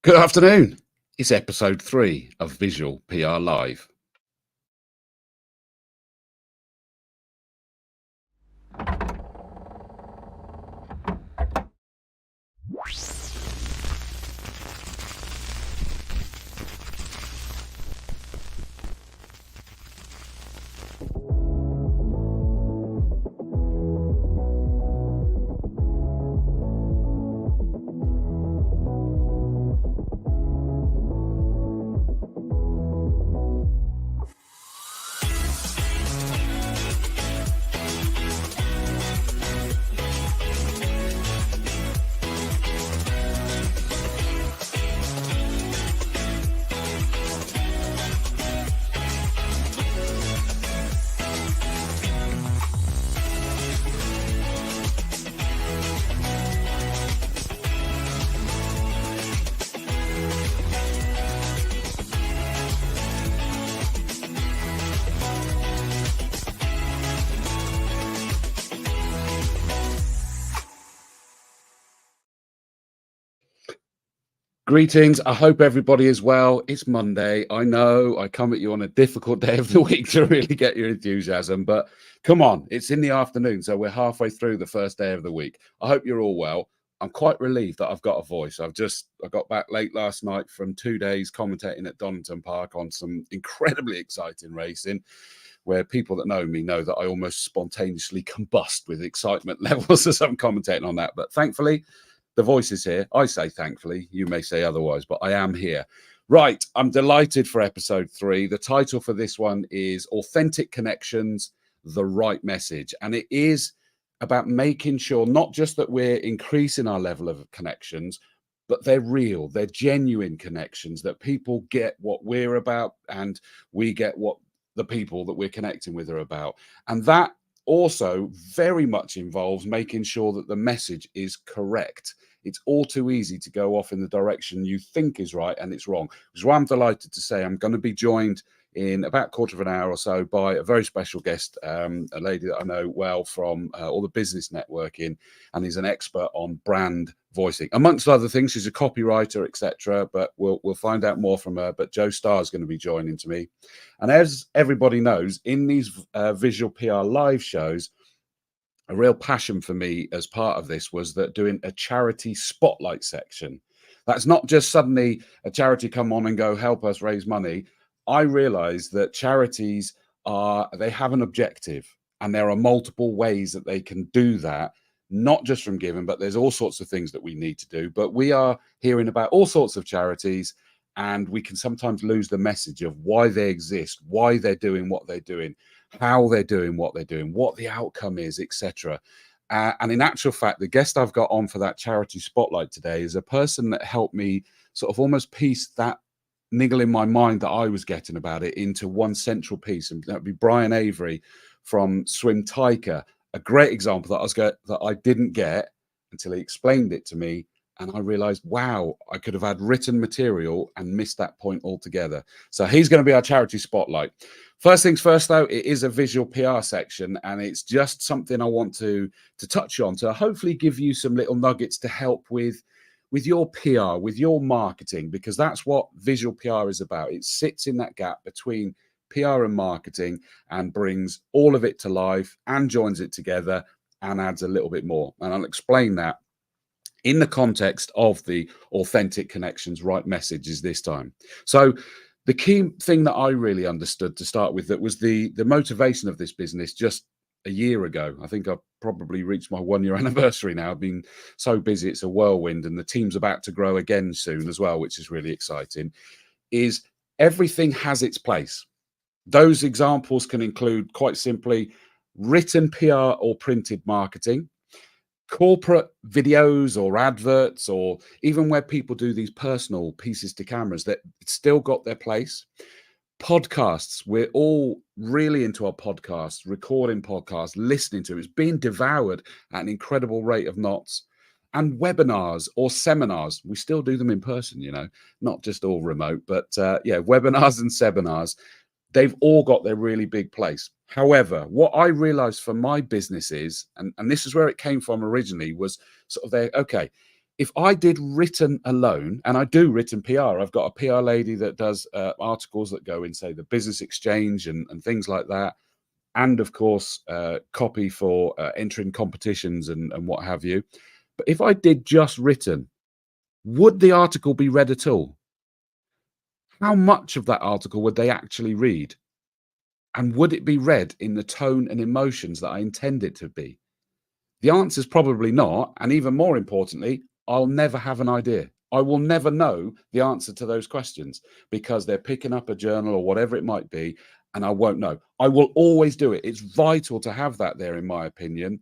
Good afternoon. It's episode 3 of Visual PR Live. Greetings. I hope everybody is well. It's Monday. I know I come at you on a difficult day of the week to really get your enthusiasm, but come on, it's in the afternoon, so we're halfway through the first day of the week. I hope you're all well. I'm quite relieved that I've got a voice. I got back late last night from 2 days commentating at Donington Park on some incredibly exciting racing, where people that know me know that I almost spontaneously combust with excitement levels as I'm commentating on that. But thankfully, the voice is here. I say thankfully, you may say otherwise, but I am here. Right, I'm delighted for episode 3. The title for this one is Authentic Connections, the Right Message. And it is about making sure not just that we're increasing our level of connections, but they're real, they're genuine connections, that people get what we're about and we get what the people that we're connecting with are about. And that also very much involves making sure that the message is correct. It's all too easy to go off in the direction you think is right and it's wrong. Which is why I'm delighted to say I'm going to be joined in about a quarter of an hour or so by a very special guest, a lady that I know well from all the business networking, and is an expert on brand voicing. Amongst other things, she's a copywriter, etc. But we'll find out more from her. But Starr is going to be joining to me. And as everybody knows, in these visual PR live shows, a real passion for me as part of this was that doing a charity spotlight section. That's not just suddenly a charity come on and go help us raise money. I realized that charities they have an objective, and there are multiple ways that they can do that, not just from giving, but there's all sorts of things that we need to do. But we are hearing about all sorts of charities, and we can sometimes lose the message of why they exist, why they're doing what they're doing, how they're doing what they're doing, what the outcome is, etc. And in actual fact, the guest I've got on for that charity spotlight today is a person that helped me sort of almost piece that niggle in my mind that I was getting about it into one central piece, and that would be Bryan Avery from Swim Tiger. A great example that I didn't get until he explained it to me, and I realized, wow, I could have had written material and missed that point altogether. So he's going to be our charity spotlight. First things first, though, it is a visual PR section, and it's just something I want to touch on to hopefully give you some little nuggets to help with your PR, with your marketing, because that's what visual PR is about. It sits in that gap between PR and marketing and brings all of it to life and joins it together and adds a little bit more. And I'll explain that in the context of the authentic connections, right messages this time. So the key thing that I really understood to start with, that was the motivation of this business just a year ago. I think I've probably reached my 1-year anniversary now. I've been so busy, it's a whirlwind, and the team's about to grow again soon as well, which is really exciting, is everything has its place. Those examples can include, quite simply, written PR or printed marketing, corporate videos or adverts, or even where people do these personal pieces to cameras, that it's still got their place. Podcasts, we're all really into our podcasts, recording podcasts, listening to it. It's being devoured at an incredible rate of knots. And webinars or seminars, we still do them in person, you know, not just all remote, but yeah, webinars and seminars, they've all got their really big place. However, what I realized for my business is, and this is where it came from originally, was sort of okay, if I did written alone, and I do written PR, I've got a PR lady that does articles that go in, say, the Business Exchange and things like that. And of course, copy for entering competitions and what have you. But if I did just written, would the article be read at all? How much of that article would they actually read? And would it be read in the tone and emotions that I intend it to be? The answer is probably not. And even more importantly, I'll never have an idea. I will never know the answer to those questions because they're picking up a journal or whatever it might be, and I won't know. I will always do it. It's vital to have that there, in my opinion,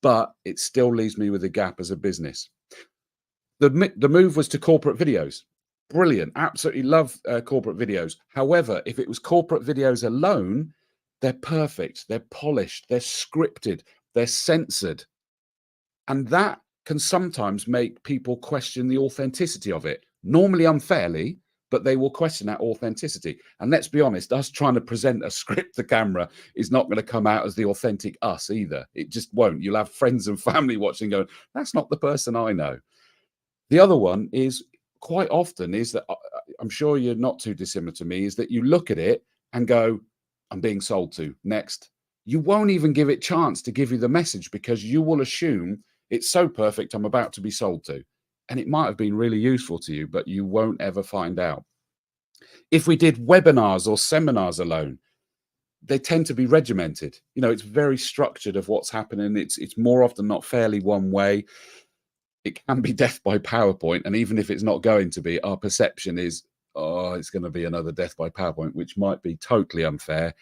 but it still leaves me with a gap as a business. The move was to corporate videos. Brilliant. Absolutely love corporate videos. However, if it was corporate videos alone, they're perfect. They're polished. They're scripted. They're censored. And that can sometimes make people question the authenticity of it. Normally unfairly, but they will question that authenticity. And let's be honest, us trying to present a script to camera is not going to come out as the authentic us either. It just won't. You'll have friends and family watching going, that's not the person I know. The other one is, quite often, is that I'm sure you're not too dissimilar to me, is that you look at it and go, I'm being sold to, next. You won't even give it chance to give you the message because you will assume it's so perfect, I'm about to be sold to. And it might have been really useful to you, but you won't ever find out. If we did webinars or seminars alone, they tend to be regimented. You know, it's very structured of what's happening. It's more often not fairly one way. It can be death by PowerPoint. And even if it's not going to be, our perception is, oh, it's going to be another death by PowerPoint, which might be totally unfair.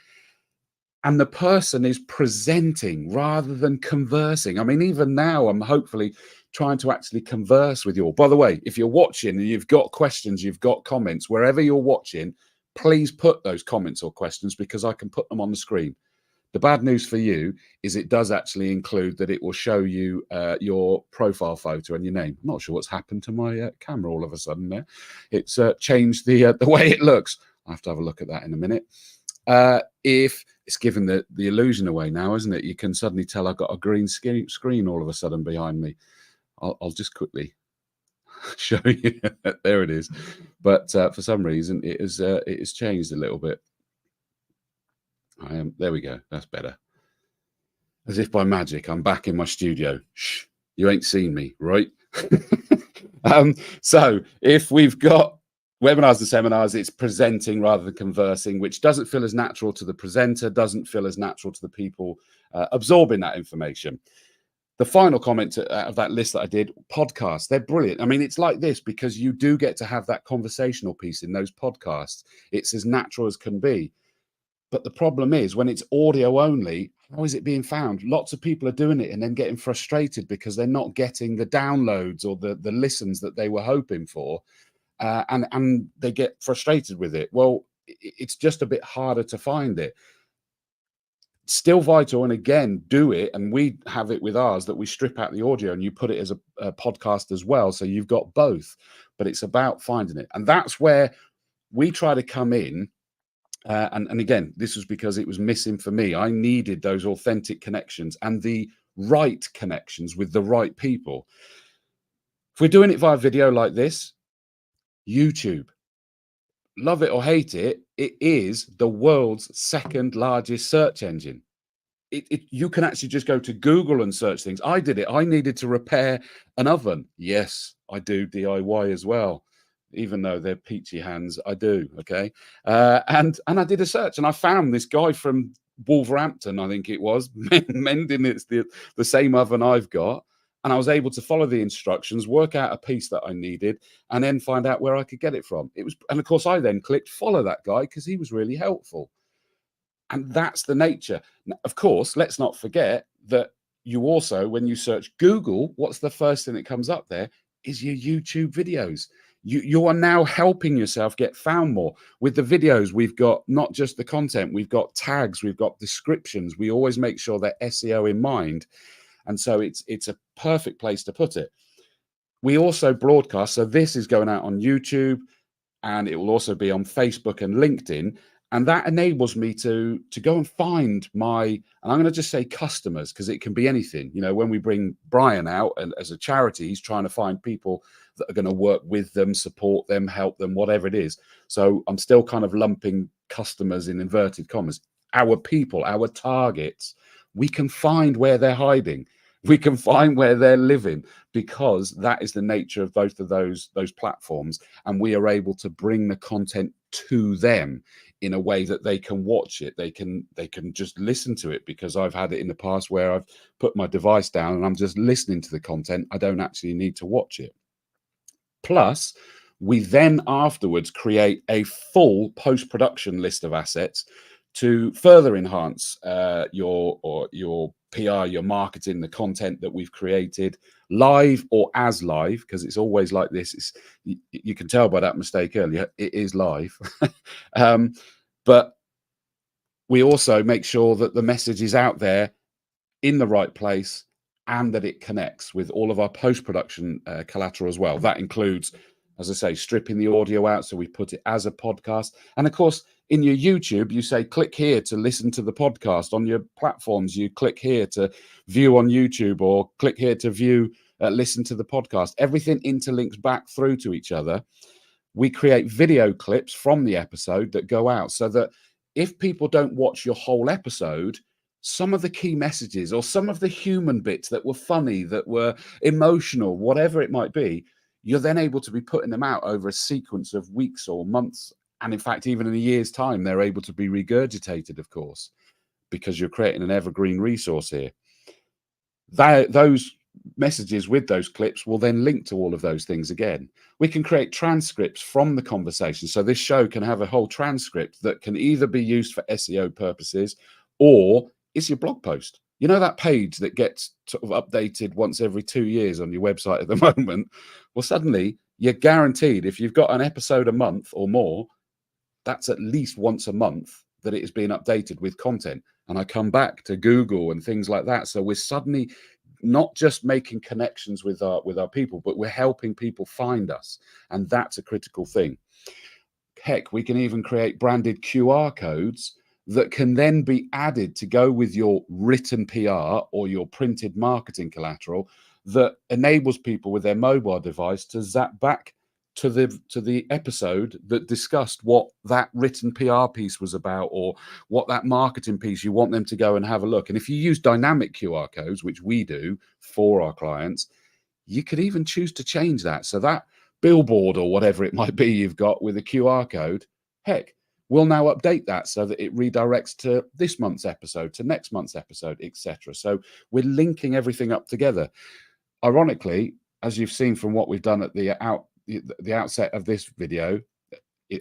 And the person is presenting rather than conversing. I mean, even now, I'm hopefully trying to actually converse with you all. By the way, if you're watching and you've got questions, you've got comments, wherever you're watching, please put those comments or questions because I can put them on the screen. The bad news for you is it does actually include that it will show you your profile photo and your name. I'm not sure what's happened to my camera all of a sudden there. It's changed the way it looks. I'll have to have a look at that in a minute. If it's given the illusion away now, isn't it? You can suddenly tell I've got a green screen all of a sudden behind me. I'll just quickly show you. There it is. But for some reason, it has changed a little bit. There we go. That's better. As if by magic, I'm back in my studio. Shh, you ain't seen me, right? So if we've got webinars and seminars, it's presenting rather than conversing, which doesn't feel as natural to the presenter, doesn't feel as natural to the people absorbing that information. The final comment of that list that I did, podcasts, they're brilliant. I mean, it's like this because you do get to have that conversational piece in those podcasts. It's as natural as can be. But the problem is when it's audio only, how is it being found? Lots of people are doing it and then getting frustrated because they're not getting the downloads or the listens that they were hoping for. And they get frustrated with it. Well, it's just a bit harder to find it. Still vital. And again, do it. And we have it with ours that we strip out the audio and you put it as a podcast as well. So you've got both, but it's about finding it. And that's where we try to come in. And again, this was because it was missing for me. I needed those authentic connections and the right connections with the right people. If we're doing it via video like this, YouTube, love it or hate it, it is the world's second largest search engine. You can actually just go to Google and search things. I did it. I needed to repair an oven. Yes, I do DIY as well. Even though they're peachy hands, I do. Okay, and I did a search, and I found this guy from Wolverhampton, I think it was, mending the same oven I've got, and I was able to follow the instructions, work out a piece that I needed, and then find out where I could get it from. And of course, I then clicked follow that guy because he was really helpful. And that's the nature. Of course, let's not forget that you also, when you search Google, what's the first thing that comes up there is your YouTube videos. You are now helping yourself get found more. With the videos, we've got not just the content, we've got tags, we've got descriptions. We always make sure they're SEO in mind. And so it's a perfect place to put it. We also broadcast. So this is going out on YouTube, and it will also be on Facebook and LinkedIn. And that enables me to go and find and I'm going to just say customers, because it can be anything. You know, when we bring Bryan out and as a charity, he's trying to find people that are going to work with them, support them, help them, whatever it is. So I'm still kind of lumping customers in inverted commas. Our people, our targets, we can find where they're hiding. We can find where they're living, because that is the nature of both of those platforms. And we are able to bring the content to them in a way that they can watch it. They can just listen to it, because I've had it in the past where I've put my device down and I'm just listening to the content. I don't actually need to watch it. Plus, we then afterwards create a full post-production list of assets to further enhance your PR, your marketing, the content that we've created, live or as live, because it's always like this. You can tell by that mistake earlier, it is live. But we also make sure that the message is out there in the right place, and that it connects with all of our post-production collateral as well. That includes, as I say, stripping the audio out, so we put it as a podcast. And of course, in your YouTube, you say, click here to listen to the podcast. On your platforms, you click here to view on YouTube, or click here to view, listen to the podcast. Everything interlinks back through to each other. We create video clips from the episode that go out, so that if people don't watch your whole episode, some of the key messages or some of the human bits that were funny, that were emotional, whatever it might be, you're then able to be putting them out over a sequence of weeks or months. And in fact, even in a year's time, they're able to be regurgitated, of course, because you're creating an evergreen resource here. Those messages with those clips will then link to all of those things again. We can create transcripts from the conversation. So this show can have a whole transcript that can either be used for SEO purposes, or it's your blog post. You know, that page that gets sort of updated once every 2 years on your website at the moment? Well, suddenly you're guaranteed, if you've got an episode a month or more, that's at least once a month that it is being updated with content. And I come back to Google and things like that. So we're suddenly not just making connections with our people, but we're helping people find us. And that's a critical thing. Heck, we can even create branded QR codes that can then be added to go with your written PR or your printed marketing collateral, that enables people with their mobile device to zap back to the episode that discussed what that written PR piece was about, or what that marketing piece you want them to go and have a look. And if you use dynamic QR codes, which we do for our clients, you could even choose to change that. So that billboard or whatever it might be you've got with a QR code, heck, we'll now update that so that it redirects to this month's episode, to next month's episode, etc. So we're linking everything up together. Ironically, as you've seen from what we've done at the outset of this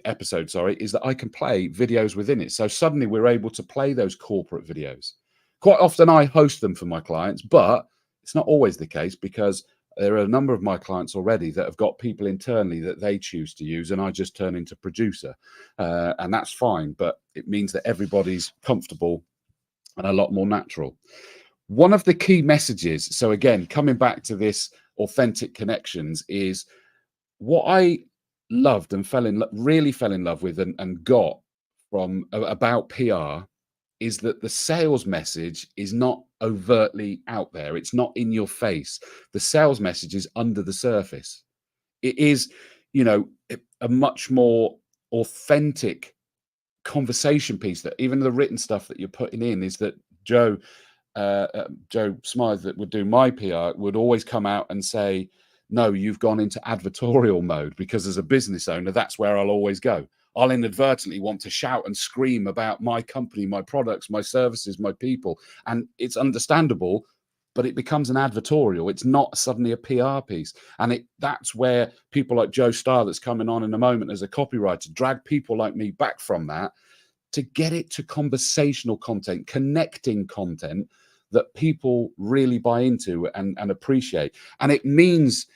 episode, is that I can play videos within it. So suddenly we're able to play those corporate videos. Quite often I host them for my clients, but it's not always the case, because there are a number of my clients already that have got people internally that they choose to use, and I just turn into producer. And that's fine, but it means that everybody's comfortable and a lot more natural. One of the key messages, so again, coming back to this authentic connections, is what I loved and really fell in love with and got from about PR, is that the sales message is not overtly out there. It's not in your face. The sales message is under the surface. It is, a much more authentic conversation piece, that even the written stuff that you're putting in, is that Joe Smythe, that would do my PR, would always come out and say, no, you've gone into advertorial mode, because as a business owner, that's where I'll always go. I'll inadvertently want to shout and scream about my company, my products, my services, my people. And it's understandable, but it becomes an advertorial. It's not suddenly a PR piece. And that's where people like Joe Starr, that's coming on in a moment as a copywriter, drag people like me back from that to get it to conversational content, connecting content that people really buy into and appreciate. And it means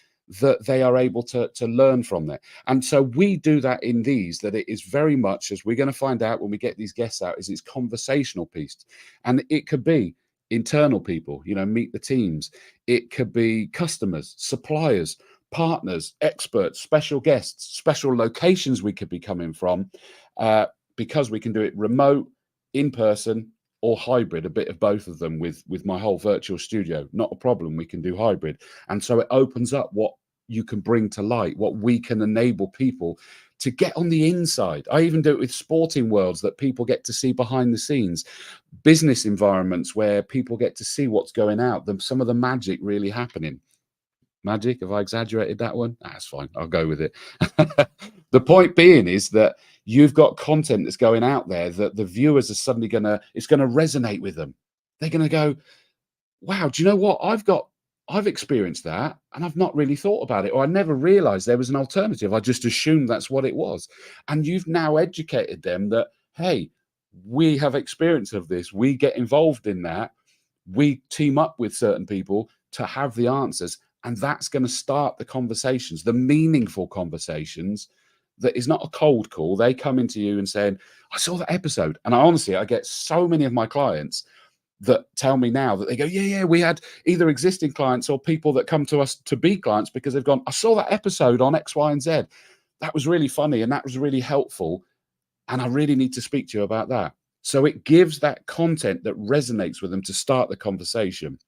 that they are able to learn from that. And so we do that in these, that it is very much, as we're going to find out when we get these guests out, is it's conversational piece. And it could be internal people, meet the teams. It could be customers, suppliers, partners, experts, special guests, special locations we could be coming from, because we can do it remote, in person, or hybrid, a bit of both of them with my whole virtual studio. Not a problem. We can do hybrid. And so it opens up what you can bring to light, what we can enable people to get on the inside. I even do it with sporting worlds, that people get to see behind the scenes, business environments where people get to see what's going out, some of the magic really happening. Magic? Have I exaggerated that one? That's fine. I'll go with it. The point being is that you've got content that's going out there that the viewers are suddenly it's going to resonate with them. They're going to go, wow, do you know what? I've experienced that and I've not really thought about it, or I never realized there was an alternative. I just assumed that's what it was. And you've now educated them that, hey, we have experience of this. We get involved in that. We team up with certain people to have the answers. And that's going to start the conversations, the meaningful conversations, that is not a cold call. They come into you and saying, I saw that episode. And I get so many of my clients that tell me now that they go, yeah, we had either existing clients or people that come to us to be clients because they've gone, I saw that episode on X, Y, and Z. That was really funny and that was really helpful. And I really need to speak to you about that. So it gives that content that resonates with them to start the conversation.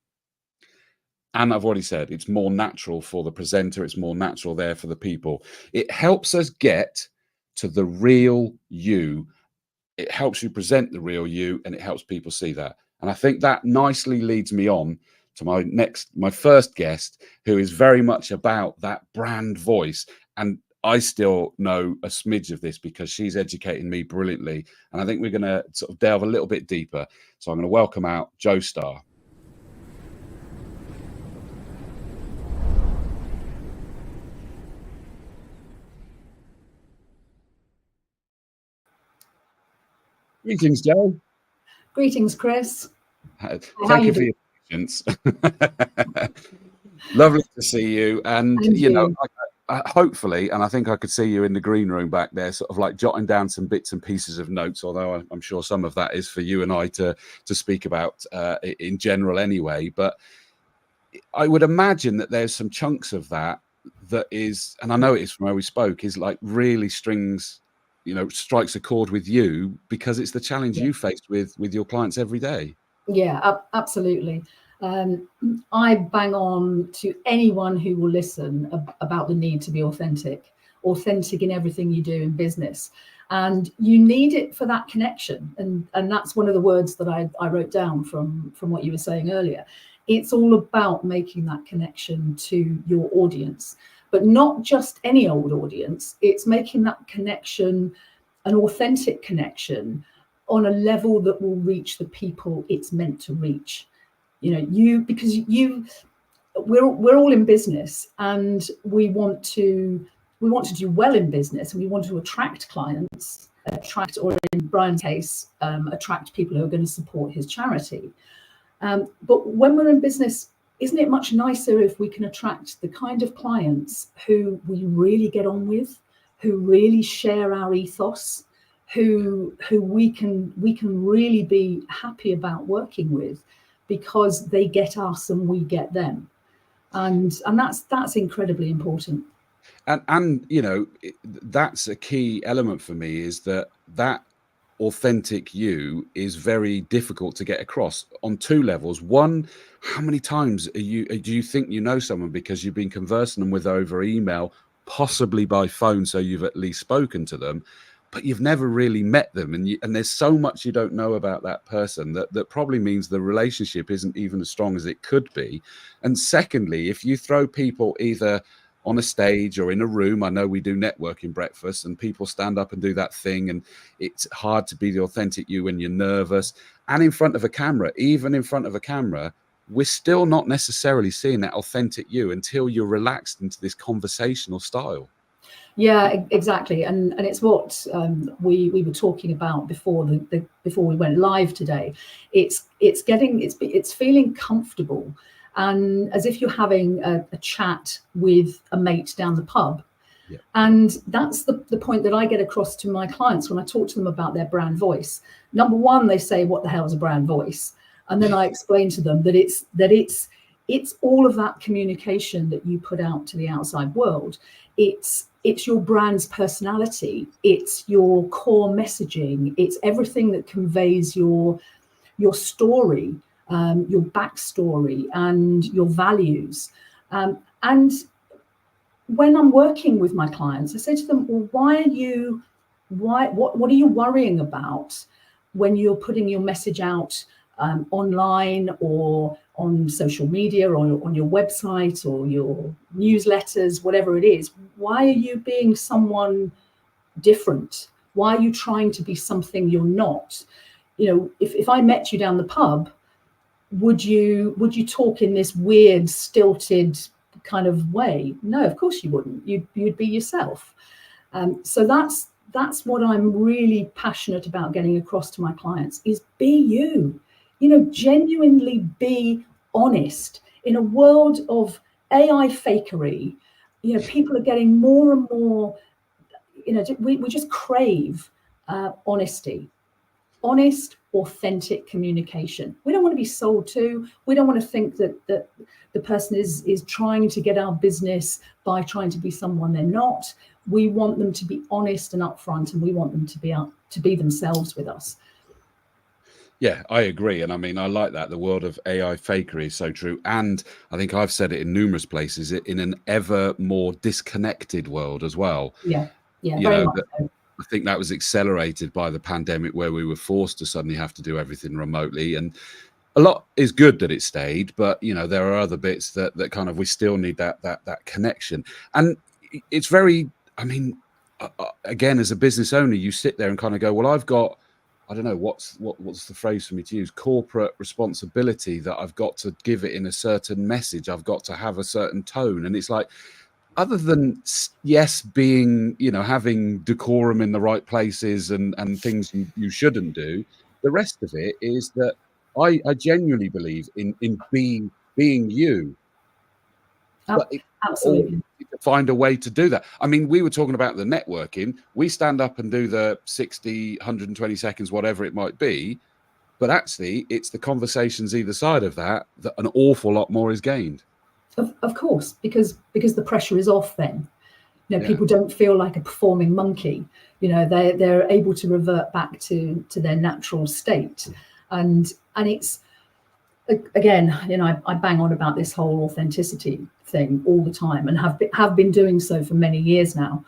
And I've already said, it's more natural for the presenter. It's more natural there for the people. It helps us get to the real you. It helps you present the real you, and it helps people see that. And I think that nicely leads me on to my first guest, who is very much about that brand voice. And I still know a smidge of this because she's educating me brilliantly. And I think we're going to sort of delve a little bit deeper. So I'm going to welcome out Joe Starr. Greetings, Joe. Greetings, Chris. Thank you for your patience. Lovely to see you. And hopefully, and I think I could see you in the green room back there, sort of like jotting down some bits and pieces of notes, although I'm sure some of that is for you and I to speak about in general anyway. But I would imagine that there's some chunks of that is, and I know it is from where we spoke, is like really strikes a chord with you, because it's the challenge you face with your clients every day. Yeah, absolutely. I bang on to anyone who will listen about the need to be authentic in everything you do in business. And you need it for that connection. And that's one of the words that I wrote down from what you were saying earlier. It's all about making that connection to your audience, but not just any old audience. It's making that connection an authentic connection on a level that will reach the people it's meant to reach. Because we're all in business, and we want to do well in business, and we want to attract clients, or in Bryan's case, attract people who are going to support his charity. But when we're in business, isn't it much nicer if we can attract the kind of clients who we really get on with, who really share our ethos, who we can really be happy about working with, because they get us and we get them, and that's incredibly important. And that's a key element for me, is that authentic you is very difficult to get across on two levels. One, how many times do you think you know someone because you've been conversing with over email, possibly by phone, so you've at least spoken to them? but you've never really met them, and there's so much you don't know about that person that probably means the relationship isn't even as strong as it could be. And secondly, if you throw people either on a stage or in a room, I know we do networking breakfast and people stand up and do that thing, and it's hard to be the authentic you when you're nervous, and in front of a camera, even in front of a camera, we're still not necessarily seeing that authentic you until you're relaxed into this conversational style. Yeah, exactly, and it's what we were talking about before before we went live today. It's feeling comfortable, and as if you're having a chat with a mate down the pub. Yeah. And that's the point that I get across to my clients when I talk to them about their brand voice. Number one, they say, "What the hell is a brand voice?" And then I explain to them that it's all of that communication that you put out to the outside world. It's your brand's personality. It's your core messaging. It's everything that conveys your story, your backstory, and your values. And when I'm working with my clients, I say to them, "Well, what are you worrying about when you're putting your message out online or on social media or on your website or your newsletters, whatever it is? Why are you being someone different? Why are you trying to be something you're not? You know, if I met you down the pub, would you talk in this weird, stilted kind of way? No, of course you wouldn't. You'd be yourself." So that's what I'm really passionate about getting across to my clients is be you. You know, genuinely be honest. In a world of AI fakery, you know, people are getting more and more, you know, we just crave honesty. Honest, authentic communication. We don't want to be sold to. We don't want to think that the person is trying to get our business by trying to be someone they're not. We want them to be honest and upfront, and we want them to be themselves with us. Yeah, I agree. And I mean, I like that. The world of AI fakery is so true. And I think I've said it in numerous places, in an ever more disconnected world as well. Yeah, You very know, much so. I think that was accelerated by the pandemic, where we were forced to suddenly have to do everything remotely. And a lot is good that it stayed, but you know, there are other bits that kind of, we still need that connection. And it's very, I mean, again, as a business owner, you sit there and kind of go, well, I've got, I don't know, what's the phrase for me to use, corporate responsibility, that I've got to give it in a certain message. I've got to have a certain tone. And it's like, other than, yes, being, you know, having decorum in the right places and things you shouldn't do, the rest of it is that I genuinely believe in being you. But Absolutely. to find a way to do that. I mean, we were talking about the networking. We stand up and do the 60, 120 seconds, whatever it might be. But actually, it's the conversations either side of that an awful lot more is gained. Of course, because the pressure is off then. You know, Yeah. people don't feel like a performing monkey. You know, they're able to revert back to their natural state. And it's, again, you know, I bang on about this whole authenticity thing all the time, and have been doing so for many years now.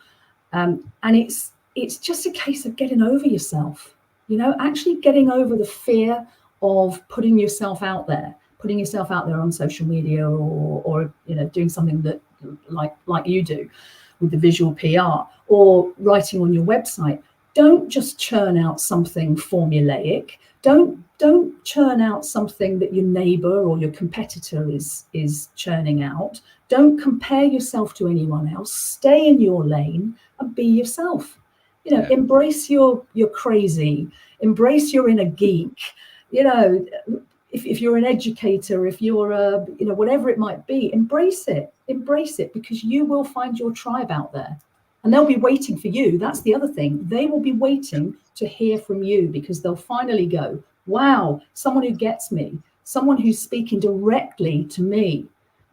And it's just a case of getting over yourself, you know, actually getting over the fear of putting yourself out there on social media, or you know, doing something that like you do with the visual PR, or writing on your website. Don't just churn out something formulaic. Don't churn out something that your neighbor or your competitor is churning out. Don't compare yourself to anyone else. Stay in your lane and be yourself. You know, embrace your crazy, embrace your inner geek. You know, if you're an educator, if you're a, you know, whatever it might be, embrace it, because you will find your tribe out there. And they'll be waiting for you. That's the other thing. They will be waiting to hear from you, because they'll finally go, wow, someone who gets me, someone who's speaking directly to me,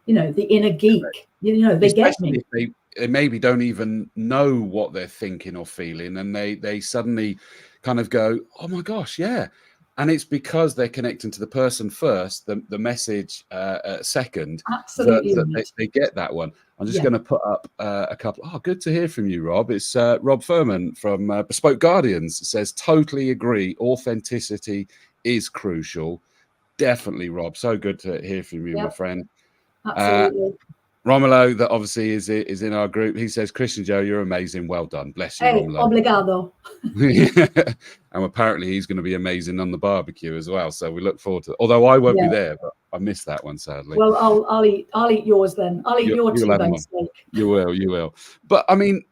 you know, the inner geek, you know, they get me. If they maybe don't even know what they're thinking or feeling, and they suddenly kind of go, oh my gosh, yeah. And it's because they're connecting to the person first, the message second, Absolutely. that they get that one. I'm just going to put up a couple. Oh, good to hear from you, Rob. It's Rob Furman from Bespoke Guardians. It says, totally agree. Authenticity is crucial. Definitely, Rob. So good to hear from you, my friend. Absolutely. Romulo, that obviously is in our group. He says, Christian Joe, you're amazing. Well done. Bless you, Romulo. Obrigado. And apparently he's going to be amazing on the barbecue as well. So we look forward to it. Although I won't be there, but I missed that one, sadly. Well, I'll eat yours then. I'll eat your T-bone steak. You will. But I mean,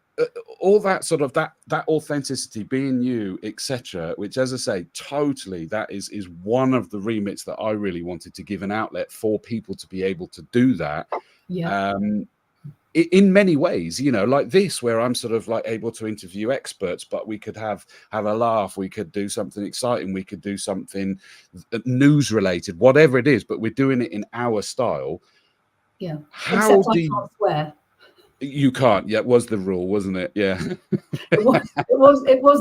all that sort of that authenticity, being you, etc., which, as I say, totally, that is one of the remits that I really wanted to give an outlet for people to be able to do that. In many ways, you know, like this, where I'm sort of like able to interview experts, but we could have a laugh, we could do something exciting, we could do something news related, whatever it is, but we're doing it in our style. Yeah. How Except I can't swear. You can't. Yeah, it was the rule, wasn't it? Yeah. It was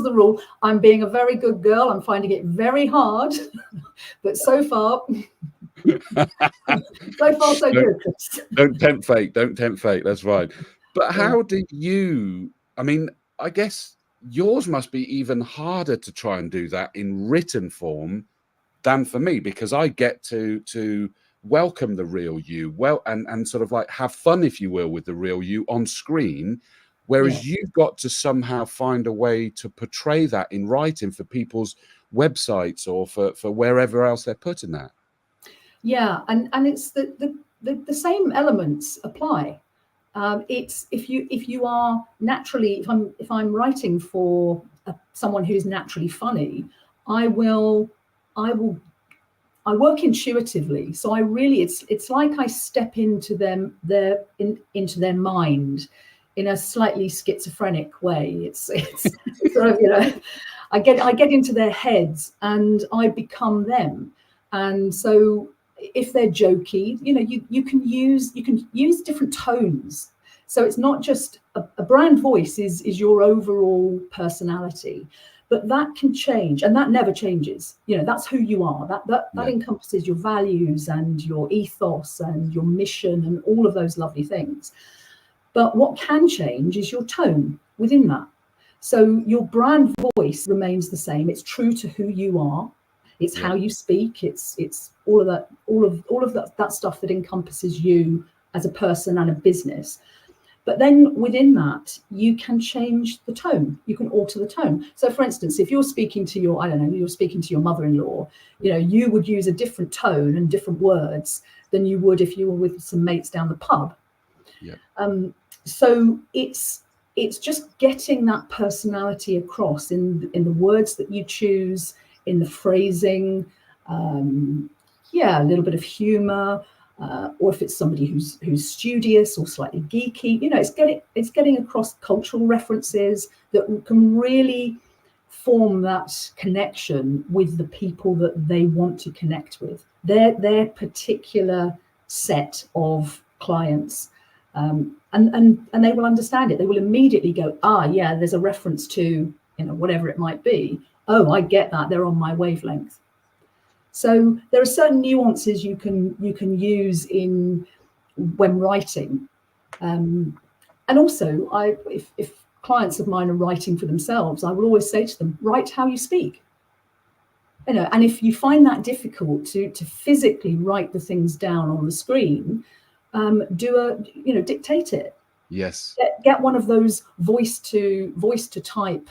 the rule. I'm being a very good girl. I'm finding it very hard, but so far so good. Don't tempt fate. That's right. But how did you? I mean, I guess yours must be even harder to try and do that in written form than for me, because I get to welcome the real you, and sort of like have fun, if you will, with the real you on screen, whereas you've got to somehow find a way to portray that in writing for people's websites or for wherever else they're putting that. Yeah, and it's the same elements apply. It's if you are naturally, if I'm writing for someone who's naturally funny, I work intuitively. So it's like I step into into their mind in a slightly schizophrenic way. It's sort of, you know, I get into their heads and I become them. And so if they're jokey, you know, you can use different tones. So it's not just a brand voice is your overall personality, but that can change, and that never changes. You know, that's who you are. That encompasses your values and your ethos and your mission and all of those lovely things. But what can change is your tone within that. So your brand voice remains the same. It's true to who you are. It's how you speak. It's all of that stuff that encompasses you as a person and a business. But then within that, you can change the tone. You can alter the tone. So, for instance, if you're speaking to your mother-in-law, you know, you would use a different tone and different words than you would if you were with some mates down the pub. Yeah. So it's just getting that personality across in the words that you choose, in the phrasing, a little bit of humor, or if it's somebody who's studious or slightly geeky, you know, it's getting across cultural references that can really form that connection with the people that they want to connect with, their particular set of clients, and they will understand it. They will immediately go, there's a reference to, you know, whatever it might be. Oh, I get that. They're on my wavelength. So there are certain nuances you can use when writing, and also if clients of mine are writing for themselves, I will always say to them, write how you speak. You know, and if you find that difficult to physically write the things down on the screen, dictate it. Yes. Get one of those voice to type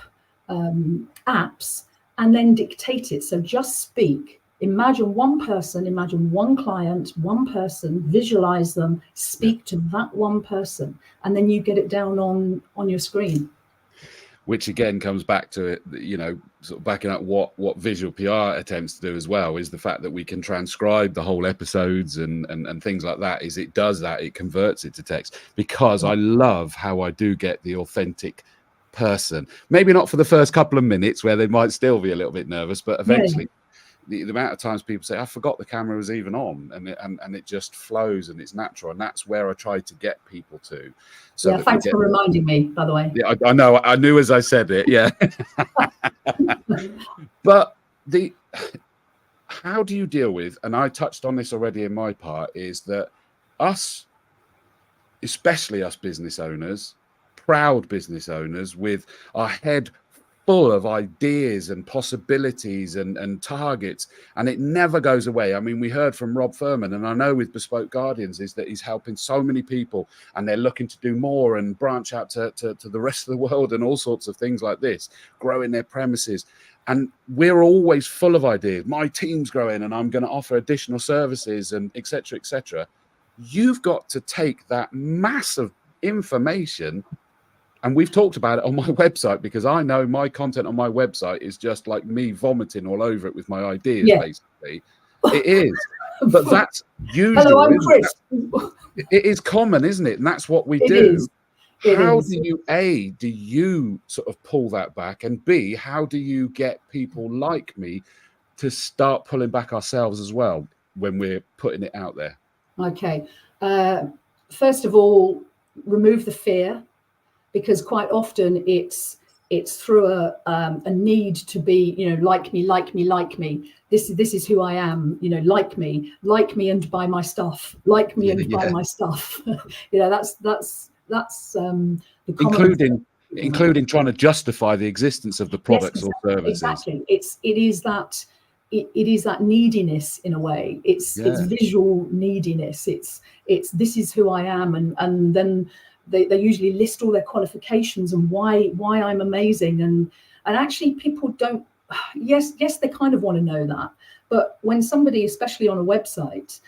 apps and then dictate it. So just speak. Imagine one person, imagine one client, one person, visualize them, speak to that one person, and then you get it down on your screen. Which again comes back to it, you know, sort of backing up what visual PR attempts to do as well, is the fact that we can transcribe the whole episodes and things like that. Is it does that, it converts it to text, because I love how I do get the authentic person. Maybe not for the first couple of minutes where they might still be a little bit nervous, but eventually the amount of times people say, I forgot the camera was even on, and it just flows and it's natural. And that's where I try to get people to. So thanks for reminding me, by the way. Yeah, I know. I knew as I said it. Yeah. But how do you deal with, and I touched on this already in my part, is that us, especially us business owners, proud business owners with our head full of ideas and possibilities and targets, and it never goes away. I mean, we heard from Rob Furman, and I know with Bespoke Guardians is that he's helping so many people, and they're looking to do more and branch out to the rest of the world and all sorts of things like this, growing their premises. And we're always full of ideas. My team's growing, and I'm going to offer additional services, and et cetera, et cetera. You've got to take that massive information, and we've talked about it on my website, because I know my content on my website is just like me vomiting all over it with my ideas, basically. It is. But that's usually, hello, I'm Chris. It is common, isn't it? And that's what we do. How do you sort of pull that back? And B, how do you get people like me to start pulling back ourselves as well when we're putting it out there? Okay. First of all, remove the fear, because quite often it's through a need to be, like me. This is who I am, like me and buy my stuff, like me and buy my stuff. That's the including trying to justify the existence of the products or services. Exactly. It is that neediness in a way. It's visual neediness. It's this is who I am, and then they usually list all their qualifications and why I'm amazing, and actually people don't. Yes, they kind of want to know that, but when somebody, especially on a website,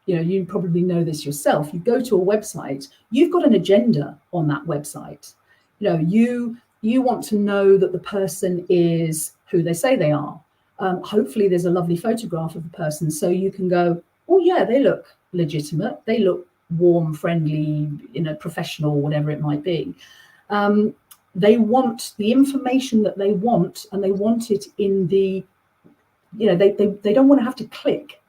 you probably know this yourself. You go to a website, you've got an agenda on that website. You want to know that the person is who they say they are. Hopefully there's a lovely photograph of the person, so you can go, oh yeah, they look legitimate. They look warm, friendly, professional, whatever it might be. They want the information that they want, and they want it in the, they don't want to have to click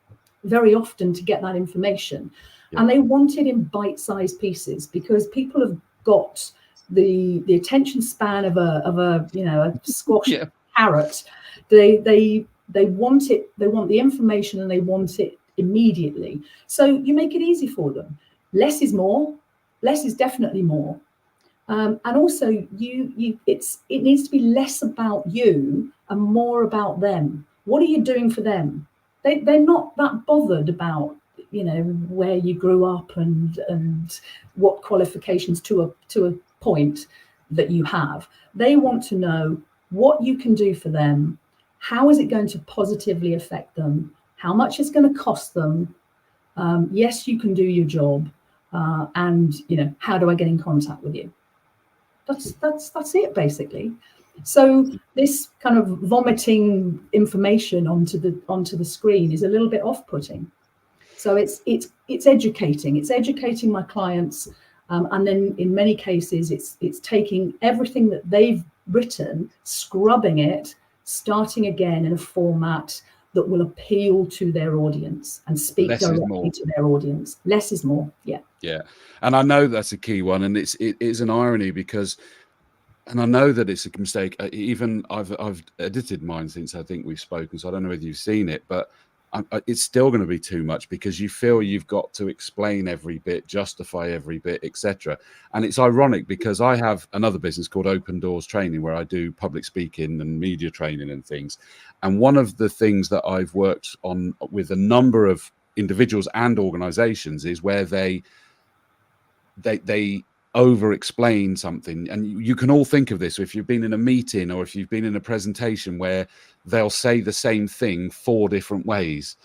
very often to get that information. And they want it in bite-sized pieces, because people have got the attention span of a squash carrot. They want it. They want the information, and they want it immediately. So you make it easy for them. Less is more. Less is definitely more. And also, it needs to be less about you and more about them. What are you doing for them? They're not that bothered about where you grew up and what qualifications to a point that you have. They want to know what you can do for them. How is it going to positively affect them? How much it's going to cost them? Yes, you can do your job. And how do I get in contact with you? That's it, basically. So this kind of vomiting information onto the screen is a little bit off-putting. So it's educating. It's educating my clients, and then in many cases it's taking everything that they've written, scrubbing it, starting again in a format that will appeal to their audience and speak directly to their audience. Less is more. Yeah. And I know that's a key one, and it is an irony, because, and I know that it's a mistake. Even I've edited mine since I think we've spoken, so I don't know whether you've seen it, but it's still going to be too much, because you feel you've got to explain every bit, justify every bit, etc. And it's ironic, because I have another business called Open Doors Training, where I do public speaking and media training and things. And one of the things that I've worked on with a number of individuals and organizations is where they over explain something. And you can all think of this if you've been in a meeting or if you've been in a presentation where they'll say the same thing 4 different ways,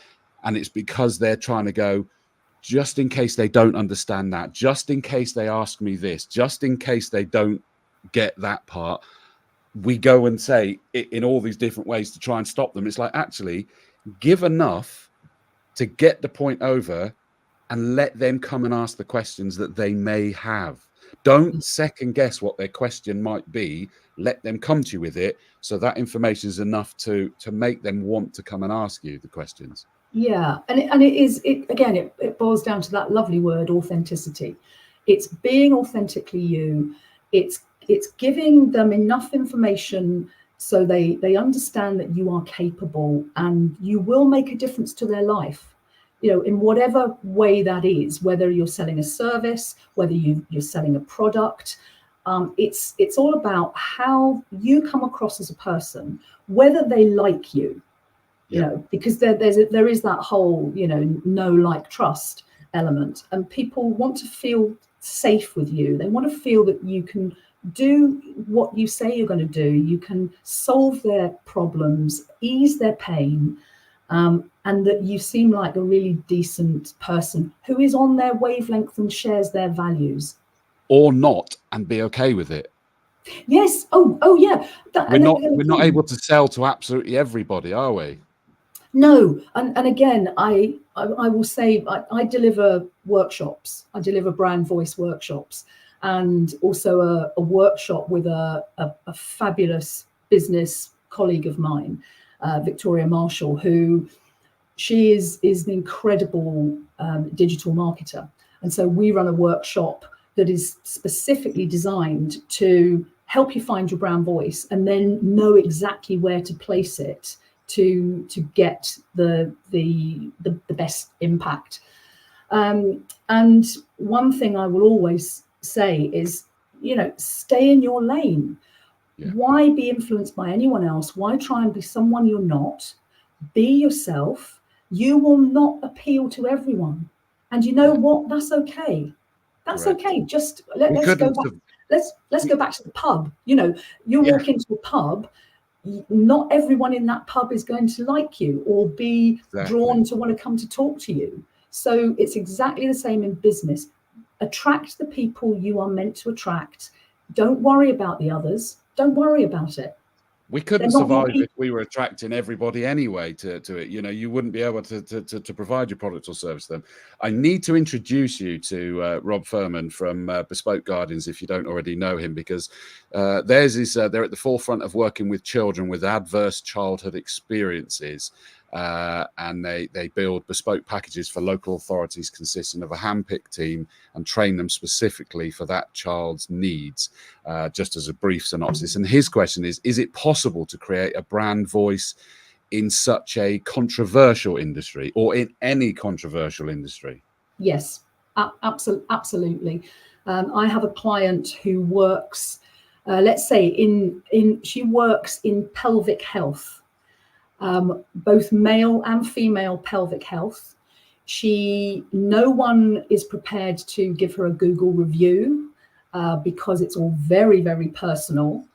and it's because they're trying to go, just in case they don't understand that, just in case they ask me this, just in case they don't get that part, we go and say it in all these different ways to try and stop them. It's like, actually give enough to get the point over and let them come and ask the questions that they may have. Don't second guess what their question might be. Let them come to you with it, so that information is enough to make them want to come and ask you the questions. Yeah, and it boils down to that lovely word, authenticity. It's being authentically you. It's giving them enough information So they understand that you are capable and you will make a difference to their life, you know, in whatever way that is, whether you're selling a service, whether you're selling a product. It's all about how you come across as a person, whether they like you, you know, because there is that whole, you know, like, trust element, and people want to feel safe with you. They want to feel that you can do what you say you're going to do. You can solve their problems, ease their pain, and that you seem like a really decent person who is on their wavelength and shares their values. Or not, and be okay with it. Yes. Oh yeah. We're not able to sell to absolutely everybody, are we? No. And again, I will say I deliver workshops. I deliver brand voice workshops, and also a workshop with a fabulous business colleague of mine, Victoria Marshall, who she is an incredible digital marketer. And so we run a workshop that is specifically designed to help you find your brand voice and then know exactly where to place it to get the best impact. And one thing I will always say is, you know, stay in your lane. Yeah. Why be influenced by anyone else? Why try and be someone you're not? Be yourself. You will not appeal to everyone. And you know what? That's okay. That's okay. Just let's go back. Let's go back to the pub. You know, you walk into a pub, not everyone in that pub is going to like you or be drawn to want to come to talk to you. So it's exactly the same in business. Attract the people you are meant to attract. Don't worry about the others. Don't worry about it. We couldn't survive if we were attracting everybody anyway to it. You know, you wouldn't be able to provide your product or service to them. I need to introduce you to Rob Furman from Bespoke Gardens, if you don't already know him, because they're at the forefront of working with children with adverse childhood experiences. And they build bespoke packages for local authorities consisting of a hand-picked team and train them specifically for that child's needs, just as a brief synopsis. And his question is it possible to create a brand voice in such a controversial industry or in any controversial industry? Yes, absolutely. I have a client who works, let's say, she works in pelvic health. Both male and female pelvic health. No one is prepared to give her a Google review because it's all very, very personal.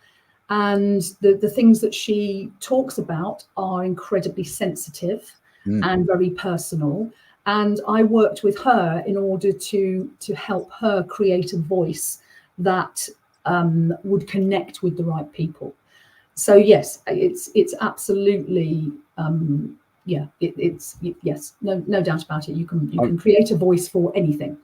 And the things that she talks about are incredibly sensitive and very personal. And I worked with her in order to help her create a voice that would connect with the right people. So yes, it's absolutely yes, no doubt about it. You can create a voice for anything.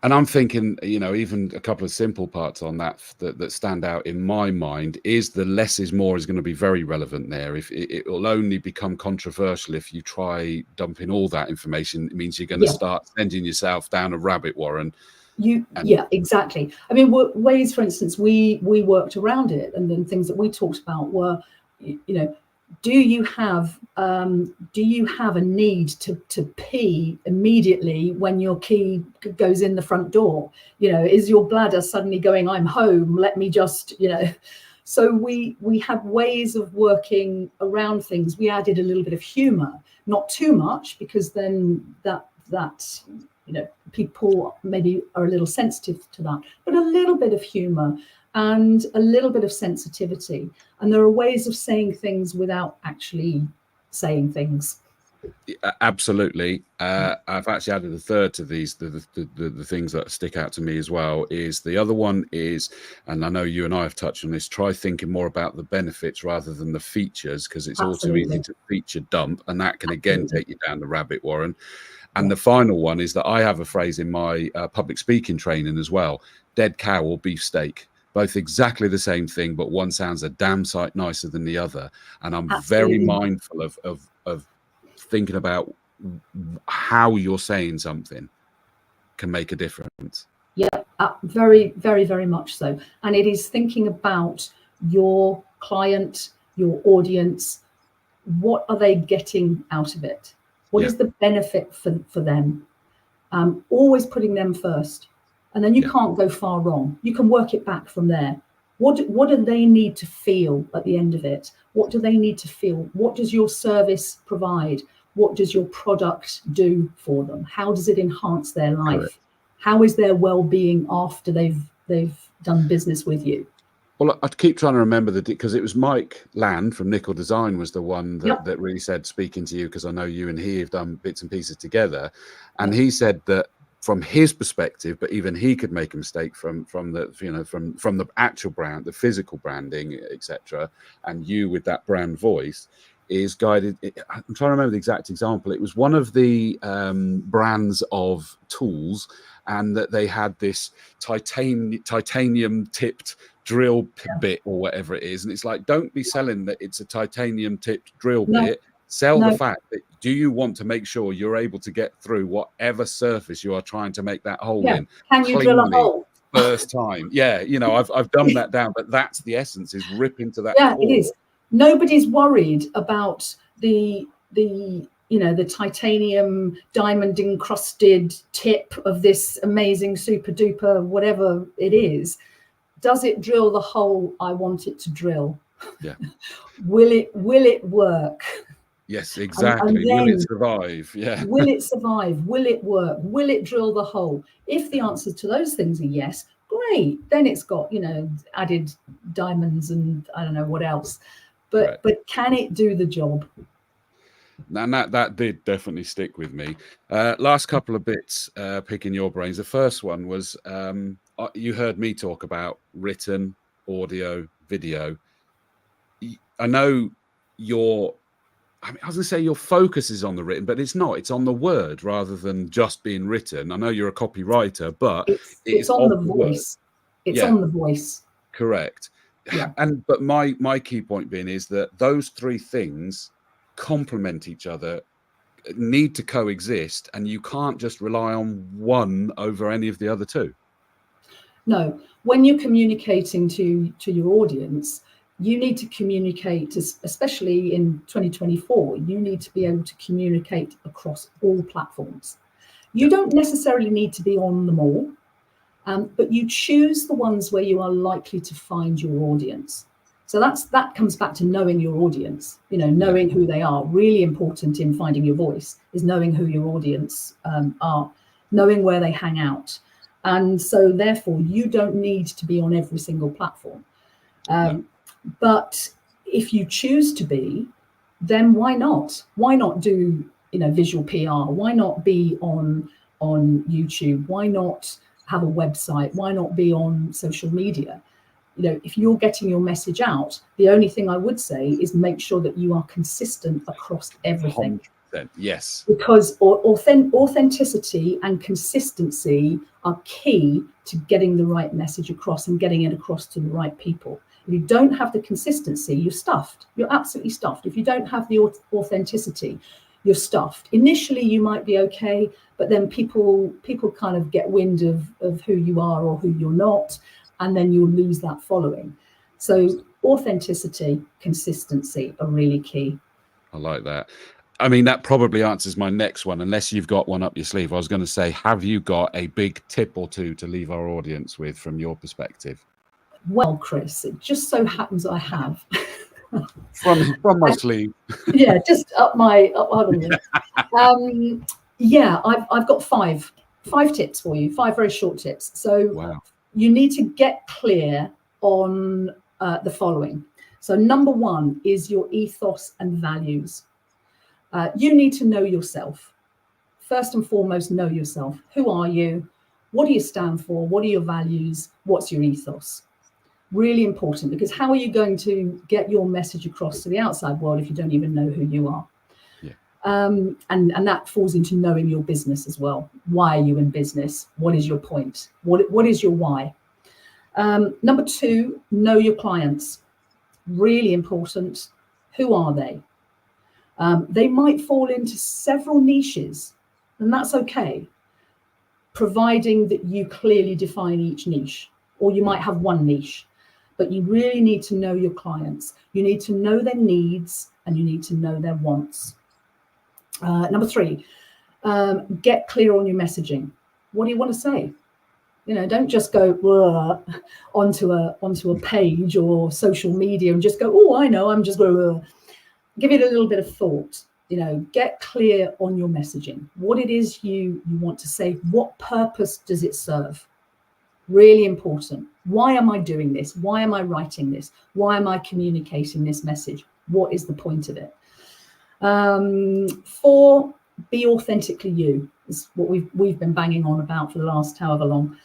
And I'm thinking, you know, even a couple of simple parts on that stand out in my mind is the less is more is going to be very relevant there. If it will only become controversial if you try dumping all that information, it means you're going to start sending yourself down a rabbit warren. Yeah, exactly. I mean, ways, for instance, we worked around it, and then things that we talked about were, you know, do you have a need to pee immediately when your key goes in the front door? You know, is your bladder suddenly going, I'm home, let me just, you know. So we have ways of working around things. We added a little bit of humor, not too much, because then that you know, people maybe are a little sensitive to that, but a little bit of humor and a little bit of sensitivity. And there are ways of saying things without actually saying things. Absolutely. I've actually added a third to these. The things that stick out to me as well is the other one is, and I know you and I have touched on this, try thinking more about the benefits rather than the features, because it's all too easy to feature dump, and that can again take you down the rabbit warren. And the final one is that I have a phrase in my public speaking training as well: dead cow or beef steak. Both exactly the same thing, but one sounds a damn sight nicer than the other. And I'm very mindful of thinking about how you're saying something can make a difference. Yeah, very, very, very much so. And it is thinking about your client, your audience, what are they getting out of it? What is the benefit for them? Always putting them first. And then you can't go far wrong. You can work it back from there. What do they need to feel at the end of it? What do they need to feel? What does your service provide? What does your product do for them? How does it enhance their life? Correct. How is their well-being after they've done business with you? Well, I keep trying to remember because it was Mike Land from Nickel Design was the one that really said, speaking to you, because I know you and he have done bits and pieces together, and he said that from his perspective, but even he could make a mistake from the actual brand, the physical branding, etc., and you with that brand voice is guided. I'm trying to remember the exact example. It was one of the brands of tools, and that they had this titanium tipped drill bit or whatever it is, and it's like, don't be selling that it's a titanium tipped drill bit. Sell the fact that, do you want to make sure you're able to get through whatever surface you are trying to make that hole in? Can you drill a hole first time? I've dumbed that down, but that's the essence, is rip into that core. It is. Nobody's worried about the titanium diamond encrusted tip of this amazing super duper whatever it is. Does it drill the hole I want it to drill? Yeah. Will it work? Yes, exactly. Will it survive? Yeah. Will it survive? Will it work? Will it drill the hole? If the answer to those things are yes, great. Then it's got, added diamonds and I don't know what else. But can it do the job? And that did definitely stick with me. Last couple of bits, picking your brains. The first one was you heard me talk about written, audio, video. I know I was going to say your focus is on the written, but it's not. It's on the word rather than just being written. I know you're a copywriter, but it's on the voice. It's on the voice. Correct. Yeah. But my key point being is that those three things complement each other, need to coexist, and you can't just rely on one over any of the other two. No, when you're communicating to your audience, you need to communicate, especially in 2024, you need to be able to communicate across all platforms. You don't necessarily need to be on them all, but you choose the ones where you are likely to find your audience. So that comes back to knowing your audience, knowing who they are. Really important in finding your voice is knowing who your audience are, knowing where they hang out. And so therefore, you don't need to be on every single platform. But if you choose to be, then why not? Why not do visual PR? Why not be on YouTube? Why not have a website? Why not be on social media? If you're getting your message out, the only thing I would say is make sure that you are consistent across everything. 100%, yes. Because authenticity and consistency are key to getting the right message across and getting it across to the right people. If you don't have the consistency, you're stuffed. You're absolutely stuffed. If you don't have the authenticity, you're stuffed. Initially, you might be okay, but then people kind of get wind of who you are or who you're not, and then you'll lose that following. So authenticity, consistency are really key. I like that. I mean, that probably answers my next one, unless you've got one up your sleeve. I was going to say, have you got a big tip or two to leave our audience with from your perspective? Well, Chris, it just so happens I have. from my sleeve. Yeah, just up my. Hold on. I've got five tips for you. 5 very short tips. So you need to get clear on the following. So number 1 is your ethos and values. You need to know yourself. First and foremost, know yourself. Who are you? What do you stand for? What are your values? What's your ethos? Really important, because how are you going to get your message across to the outside world if you don't even know who you are? Yeah. And that falls into knowing your business as well. Why are you in business? What is your point? What is your why? Number 2, know your clients. Really important. Who are they? They might fall into several niches, and that's okay, providing that you clearly define each niche, or you might have one niche. but you really need to know your clients. You need to know their needs and you need to know their wants. Number 3, get clear on your messaging. What do you want to say? You know, don't just go onto a page or social media and just go, oh, I know, I'm just going to give it a little bit of thought. You know, get clear on your messaging, what it is you want to say, what purpose does it serve? Really important. Why am I doing this? Why am I writing this? Why am I communicating this message? What is the point of it? 4, be authentically you. Is what we've been banging on about for the last however long.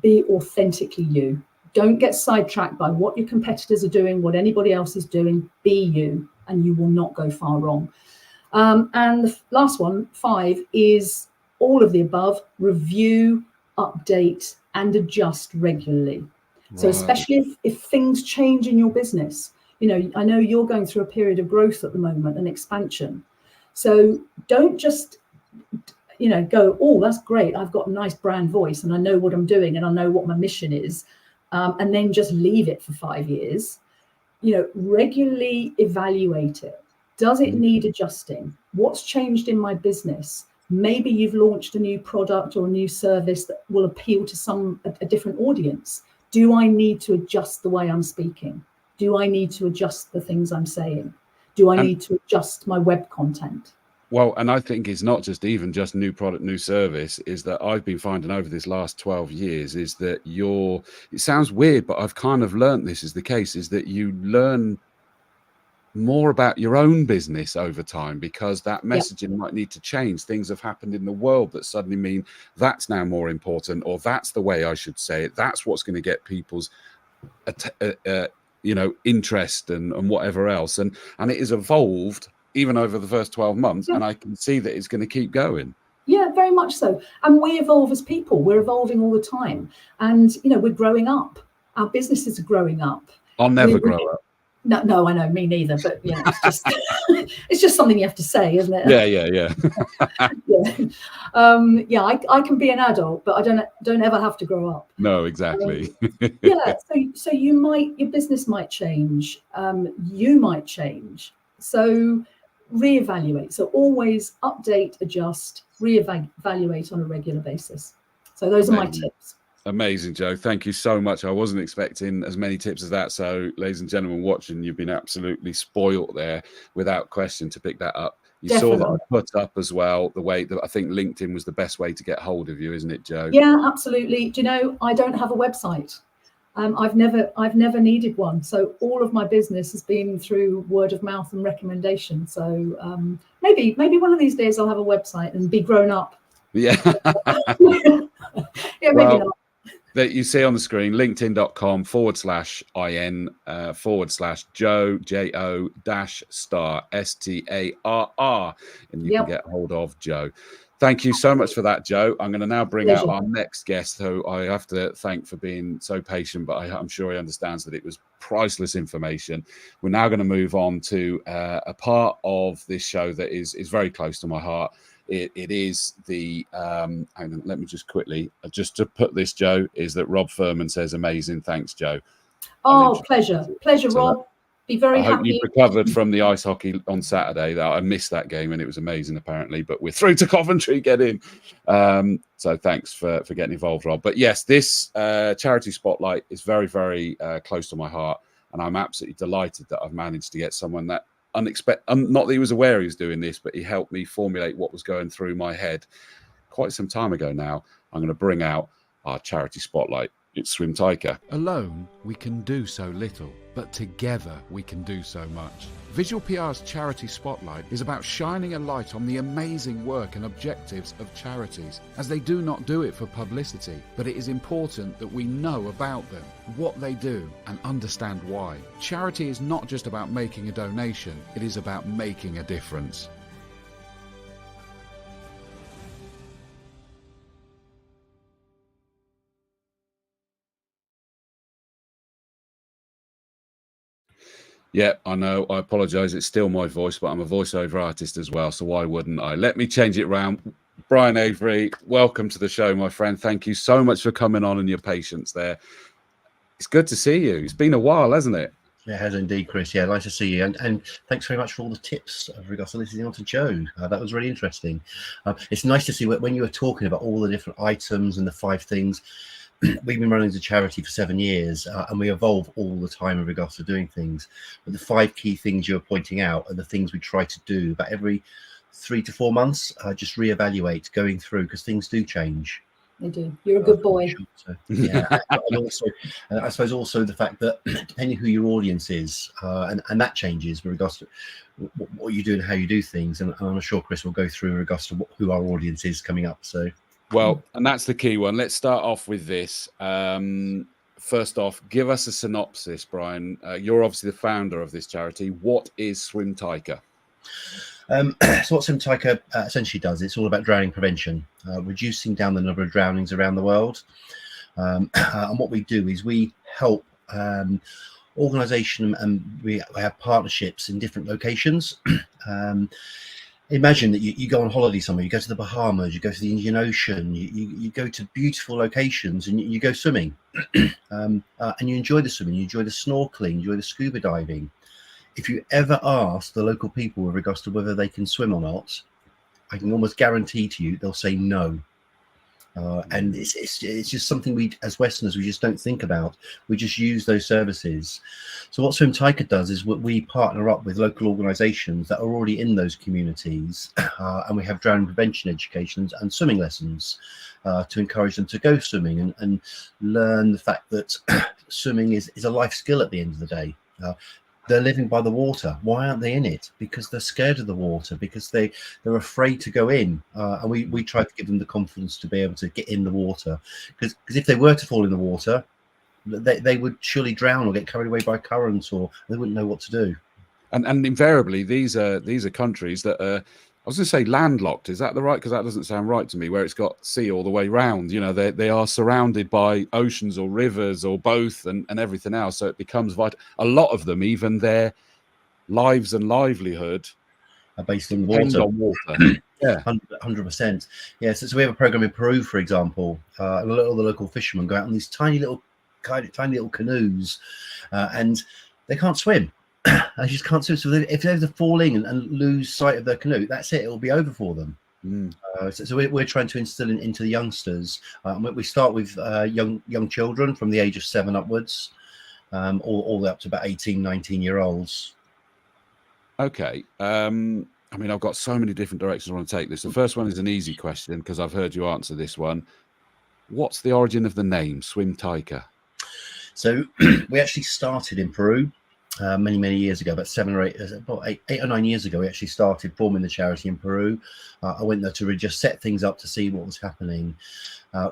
Be authentically you. Don't get sidetracked by what your competitors are doing, what anybody else is doing. Be you, and you will not go far wrong. And the last one, 5, is all of the above. Review, update, and adjust regularly. Right. So especially if things change in your business, you know, I know you're going through a period of growth at the moment and expansion. So don't just, you know, go, oh, that's great, I've got a nice brand voice and I know what I'm doing and I know what my mission is, and then just leave it for 5 years. You know, regularly evaluate it. Does it need adjusting? What's changed in my business? Maybe you've launched a new product or a new service that will appeal to a different audience. Do I need to adjust the way I'm speaking? Do I need to adjust the things I'm saying? Do I need to adjust my web content? Well, and I think it's not just even just new product, new service, is that I've been finding over this last 12 years is that it sounds weird, but I've kind of learned this is the case, is that you learn more about your own business over time because that messaging might need to change. Things have happened in the world that suddenly mean that's now more important, or that's the way I should say it. That's what's going to get people's you know, interest and whatever else. And it has evolved even over the first 12 months. And I can see that it's going to keep going. Yeah, very much so. And we evolve as people. We're evolving all the time. And, you know, we're growing up. Our businesses are growing up. I'll never grow up. No, I know, me neither. But yeah, it's just it's just something you have to say, isn't it? Yeah. I can be an adult, but I don't ever have to grow up. No, exactly. So your business might change. You might change. So reevaluate. So always update, adjust, reevaluate on a regular basis. So those are my tips. Amazing, Jo. Thank you so much. I wasn't expecting as many tips as that. So, ladies and gentlemen watching, you've been absolutely spoilt there without question to pick that up. You Definitely. Saw that I put up as well the way that I think LinkedIn was the best way to get hold of you, isn't it, Jo? Yeah, absolutely. Do you know, I don't have a website. I've never needed one. So all of my business has been through word of mouth and recommendation. So maybe one of these days I'll have a website and be grown up. Yeah. Yeah, maybe not. That you see on the screen, linkedin.com/in/Jo, JO-Starr, STARR, and you can get hold of Jo. Thank you so much for that, Jo. I'm going to now bring out our next guest, who I have to thank for being so patient, but I'm sure he understands that it was priceless information. We're now going to move on to a part of this show that is very close to my heart. It is the hang on, let me just quickly just to put this, Jo, is that Rob Furman says amazing. Thanks, Jo. Oh, pleasure, Rob. Be very happy. I hope you recovered from the ice hockey on Saturday. I missed that game and it was amazing, apparently. But we're through to Coventry. Get in. So thanks for getting involved, Rob. But yes, this charity spotlight is very, very close to my heart, and I'm absolutely delighted that I've managed to get someone that unexpected. Not that he was aware he was doing this, but he helped me formulate what was going through my head quite some time ago now. I'm going to bring out our charity spotlight. It's Swim Taika. Alone, we can do so little, but together we can do so much. Visual PR's Charity Spotlight is about shining a light on the amazing work and objectives of charities, as they do not do it for publicity, but it is important that we know about them, what they do, and understand why. Charity is not just about making a donation, it is about making a difference. Yeah, I know. I apologise. It's still my voice, but I'm a voiceover artist as well, so why wouldn't I? Let me change it round. Bryan Avery, welcome to the show, my friend. Thank you so much for coming on and your patience there. It's good to see you. It's been a while, hasn't it? It has indeed, Chris. Yeah, nice to see you. And thanks very much for all the tips with regards to listening on to Joe. That was really interesting. It's nice to see when you were talking about all the different items and the 5 things. We've been running the charity for 7 years, and we evolve all the time in regards to doing things. But the 5 key things you're pointing out are the things we try to do about every 3 to 4 months. Just reevaluate, going through, because things do change. They do. You're a good boy. So, yeah, and also, I suppose also the fact that depending who your audience is, and that changes with regards to what you do and how you do things. And I'm sure Chris will go through in regards to who our audience is coming up. So, well, and that's the key one. Let's start off with this. First off, give us a synopsis, Bryan. You're obviously the founder of this charity. What is Swim Taika? So what Swim Taika essentially does, it's all about drowning prevention, reducing down the number of drownings around the world. And what we do is we help organisation, and we have partnerships in different locations. Imagine that you go on holiday somewhere, you go to the Bahamas, you go to the Indian Ocean, you go to beautiful locations and you go swimming, and you enjoy the swimming, you enjoy the snorkeling, you enjoy the scuba diving. If you ever ask the local people with regards to whether they can swim or not, I can almost guarantee to you they'll say no. And it's just something we, as Westerners, we just don't think about. We just use those services. So what Swim Taika does is we partner up with local organisations that are already in those communities, and we have drowning prevention education and swimming lessons to encourage them to go swimming and learn the fact that swimming is a life skill at the end of the day. They're living by the water. Why aren't they in it? Because they're scared of the water, because they're afraid to go in. And we try to give them the confidence to be able to get in the water. Because if they were to fall in the water, they would surely drown or get carried away by currents, or they wouldn't know what to do. And invariably, these are countries that are, I was going to say landlocked. Is that the right? Because that doesn't sound right to me. Where it's got sea all the way round. You know, they are surrounded by oceans or rivers or both, and everything else. So it becomes vital. A lot of them, even their lives and livelihood, are based on depend water. on water. Yeah, 100%. Yeah. So we have a program in Peru, for example. And a lot of the local fishermen go out on these tiny little canoes, and they can't swim. I just can't swim. So if they're falling and lose sight of their canoe, that's it. It'll be over for them. So we're trying to instill into the youngsters. We start with young children from the age of 7 upwards, all the way up to about 18, 19-year-olds. Okay. I mean, I've got so many different directions I want to take this. The first one is an easy question because I've heard you answer this one. What's the origin of the name Swim Taika? So we actually started in Peru. Many years ago, about 8 or 9 years ago, we actually started forming the charity in Peru. I went there to just set things up to see what was happening.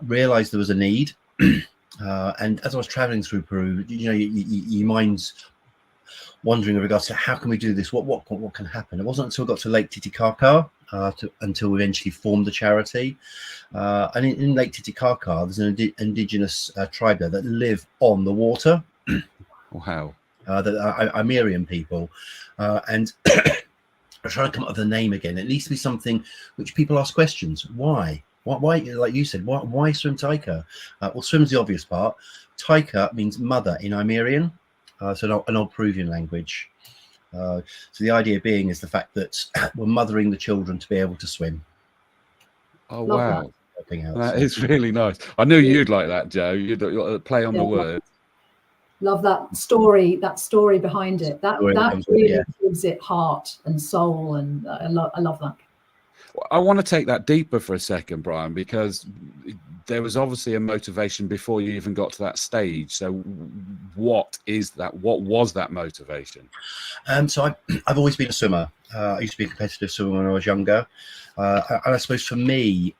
Realized there was a need, and as I was traveling through Peru, your mind's wondering in regards to how can we do this? What can happen? It wasn't until I got to Lake Titicaca until we eventually formed the charity. And in Lake Titicaca, there's an indigenous tribe there that live on the water. Wow. That Iberian people, and I'm trying to come up with a name again. It needs to be something which people ask questions. Why? Like you said, why Swim Taika? Well, swim's the obvious part. Taika means mother in Iberian, so an old Peruvian language. So the idea being is the fact that we're mothering the children to be able to swim. Oh, Love wow. that. That is really nice. I knew you'd like that, Joe. You'd play on the word. Love that story behind it. That really gives it heart and soul, and I love that. I want to take that deeper for a second, Bryan, because there was obviously a motivation before you even got to that stage. So what is that? What was that motivation? So I've always been a swimmer. I used to be a competitive swimmer when I was younger. And I suppose for me,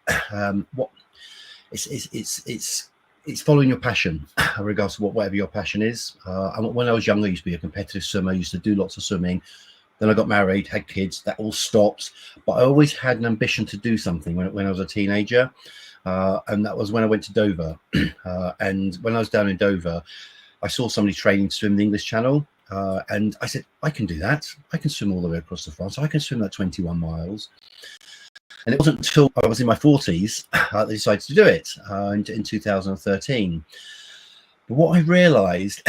it's following your passion, regardless of whatever your passion is. And when I was younger, I used to be a competitive swimmer. I used to do lots of swimming. Then I got married, had kids. That all stopped. But I always had an ambition to do something when I was a teenager. And that was when I went to Dover. And when I was down in Dover, I saw somebody training to swim the English Channel. And I said, I can do that. I can swim all the way across the France. I can swim that 21 miles. And it wasn't until I was in my 40s that I decided to do it in 2013. what I realized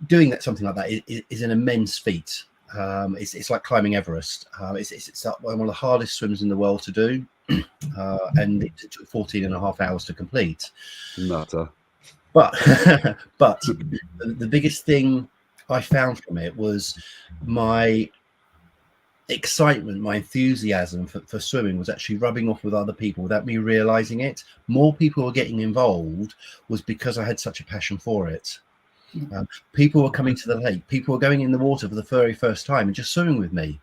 doing something like that is an immense feat. It's like climbing Everest. It's one of the hardest swims in the world to do, and it took 14.5 hours to complete. Nutter. But but the biggest thing I found from it was my excitement, my enthusiasm for swimming was actually rubbing off with other people without me realizing it. More people were getting involved was because I had such a passion for it. People were coming to the lake, people were going in the water for the very first time and just swimming with me,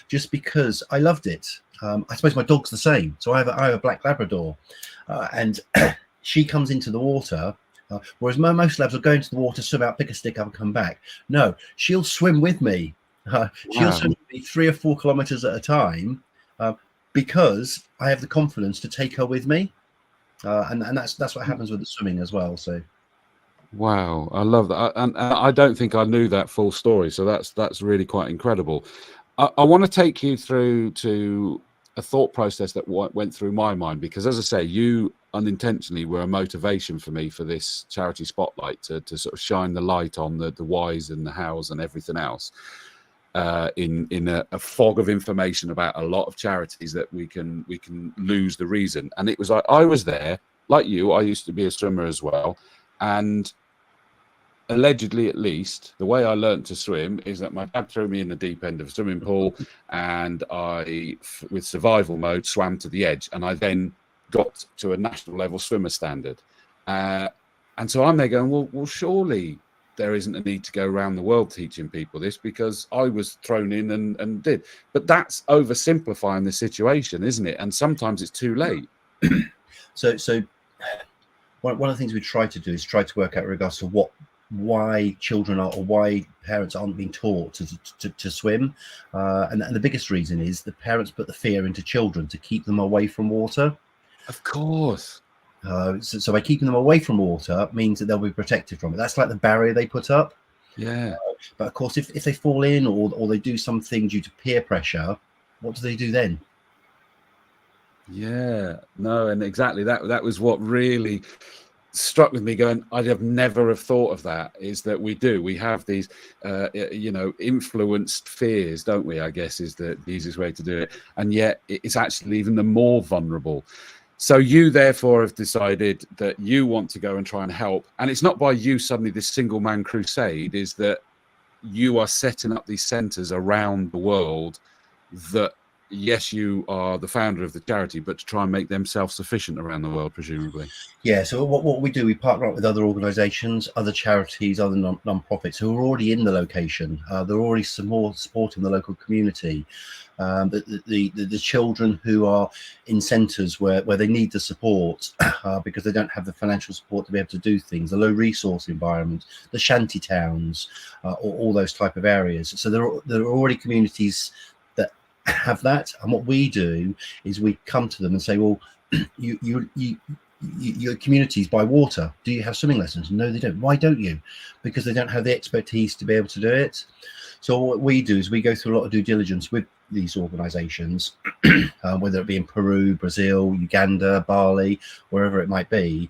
just because I loved it. I suppose my dog's the same. So I have a black Labrador, and she comes into the water, whereas most labs will go into the water, swim out, pick a stick up and come back. No, she'll swim with me. She'll swim with me 3 or 4 kilometers at a time, because I have the confidence to take her with me, and that's what happens with the swimming as well. So. Wow, I love that, and I don't think I knew that full story, so that's really quite incredible. I want to take you through to a thought process that went through my mind, because, as I say, you unintentionally were a motivation for me for this charity spotlight to sort of shine the light on the whys and the hows and everything else, in a fog of information about a lot of charities that we can lose the reason. And it was like, I was there, like you, I used to be a swimmer as well, and allegedly, at least, the way I learned to swim is that my dad threw me in the deep end of a swimming pool, and I, with survival mode, swam to the edge, and I then got to a national level swimmer standard. And so I'm there going, well, surely there isn't a need to go around the world teaching people this, because I was thrown in and did. But that's oversimplifying the situation, isn't it? And sometimes it's too late. So one of the things we try to do is try to work out in regards to why children are, or why parents aren't being taught to swim, and the biggest reason is the parents put the fear into children to keep them away from water. Of course. So by keeping them away from water means that they'll be protected from it. That's like the barrier they put up. Yeah. But of course, if they fall in, or they do something due to peer pressure, what do they do then? Yeah, no, and exactly that was what really struck with me, going, I'd have never have thought of that, is that we have these influenced fears, don't we? I guess is the easiest way to do it, and yet it's actually even the more vulnerable. So you therefore have decided that you want to go and try and help, and it's not by you suddenly this single man crusade, is that you are setting up these centers around the world that, yes, you are the founder of the charity, but to try and make them self-sufficient around the world, presumably. Yeah, so what we do, we partner up with other organisations, other charities, other non-profits who are already in the location. They're already supporting the local community. The children who are in centres where they need the support because they don't have the financial support to be able to do things, the low resource environment, the shanty towns, all those type of areas. So there are already communities that have that, and what we do is we come to them and say, well, your communities by water, do you have swimming lessons? No, they don't. Why don't you? Because they don't have the expertise to be able to do it. So what we do is we go through a lot of due diligence with these organizations, whether it be in Peru, Brazil, Uganda, Bali, wherever it might be,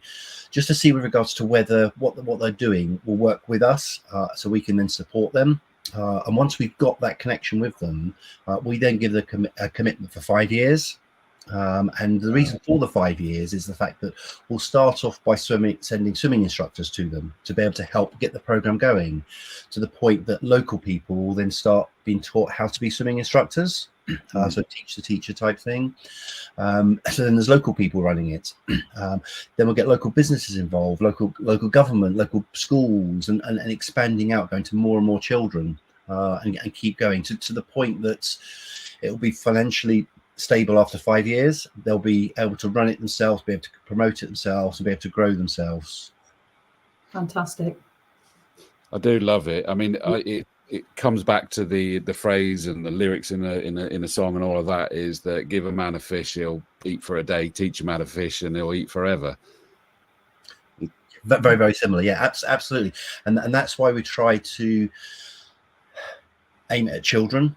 just to see with regards to whether what they're doing will work with us, so we can then support them. And once we've got that connection with them, we then give a commitment for 5 years. And the reason for the 5 years is the fact that we'll start off by sending swimming instructors to them to be able to help get the program going, to the point that local people will then start being taught how to be swimming instructors. So teach the teacher type thing. So then there's local people running it. Then we'll get local businesses involved, local government, local schools, and expanding out, going to more and more children, and keep going to the point that it will be financially stable after 5 years. They'll be able to run it themselves, be able to promote it themselves, and be able to grow themselves. Fantastic. I do love it. I mean, it comes back to the phrase and the lyrics in a song and all of that, is that give a man a fish, he'll eat for a day, teach a man a fish, and he'll eat forever. Very, very similar. Yeah, absolutely. And that's why we try to aim at children,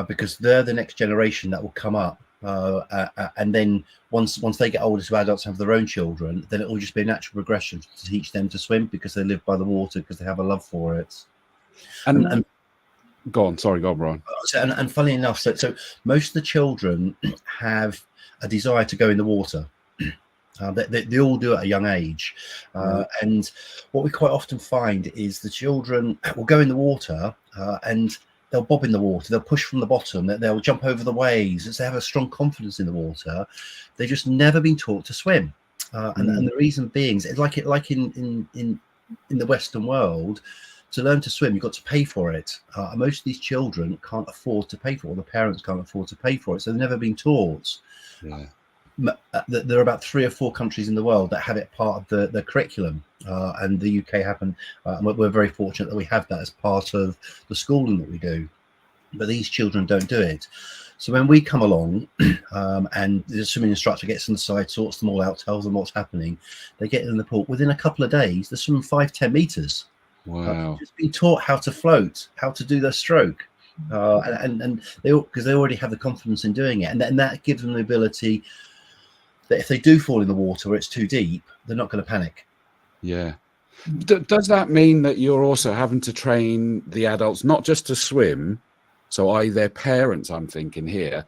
because they're the next generation that will come up And then once they get older to adults, have their own children, then it will just be a natural progression to teach them to swim because they live by the water, because they have a love for it. And go on, Brian. And funny enough, so most of the children have a desire to go in the water. They all do at a young age. And what we quite often find is the children will go in the water and they'll bob in the water, they'll push from the bottom, they'll jump over the waves. As they have a strong confidence in the water, they've just never been taught to swim. And the reason being is like in the Western world, to learn to swim, you've got to pay for it. Most of these children can't afford to pay for it, or the parents can't afford to pay for it, so they've never been taught. Yeah. There are about 3 or 4 countries in the world that have it part of the curriculum, and the UK happen. We're very fortunate that we have that as part of the schooling that we do, but these children don't do it. So when we come along and the swimming instructor gets on the side, sorts them all out, tells them what's happening, they get in the pool. Within a couple of days, they're swimming 5-10 meters. Wow. Just being taught how to float, how to do their stroke, and because they already have the confidence in doing it, and that gives them the ability that if they do fall in the water where it's too deep, they're not going to panic. Yeah. Does that mean that you're also having to train the adults not just to swim, so i.e. their parents, I'm thinking here,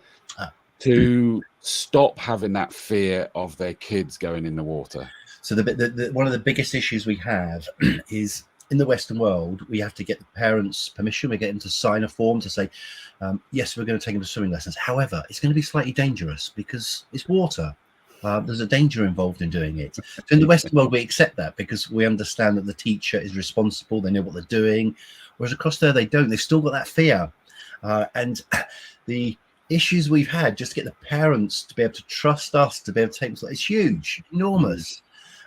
to stop having that fear of their kids going in the water? So the one of the biggest issues we have is, in the Western world, we have to get the parents' permission. We get them to sign a form to say, yes, we're going to take them to swimming lessons. However, it's going to be slightly dangerous because it's water. There's a danger involved in doing it. So in the Western world, we accept that because we understand that the teacher is responsible. They know what they're doing. Whereas across there, they don't. They've still got that fear. And the issues we've had just to get the parents to be able to trust us, to be able to take them, it's huge, enormous.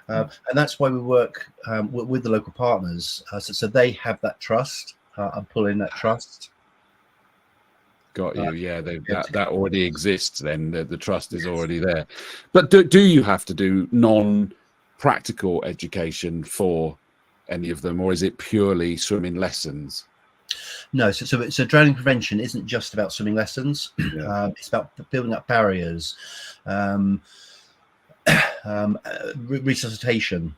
And that's why we work with the local partners, so they have that trust and pull in that trust. Got you. Yeah, that already exists. Then the trust is already there. But do you have to do non-practical education for any of them, or is it purely swimming lessons? No, so drowning prevention isn't just about swimming lessons. Yeah. It's about building up barriers. Resuscitation,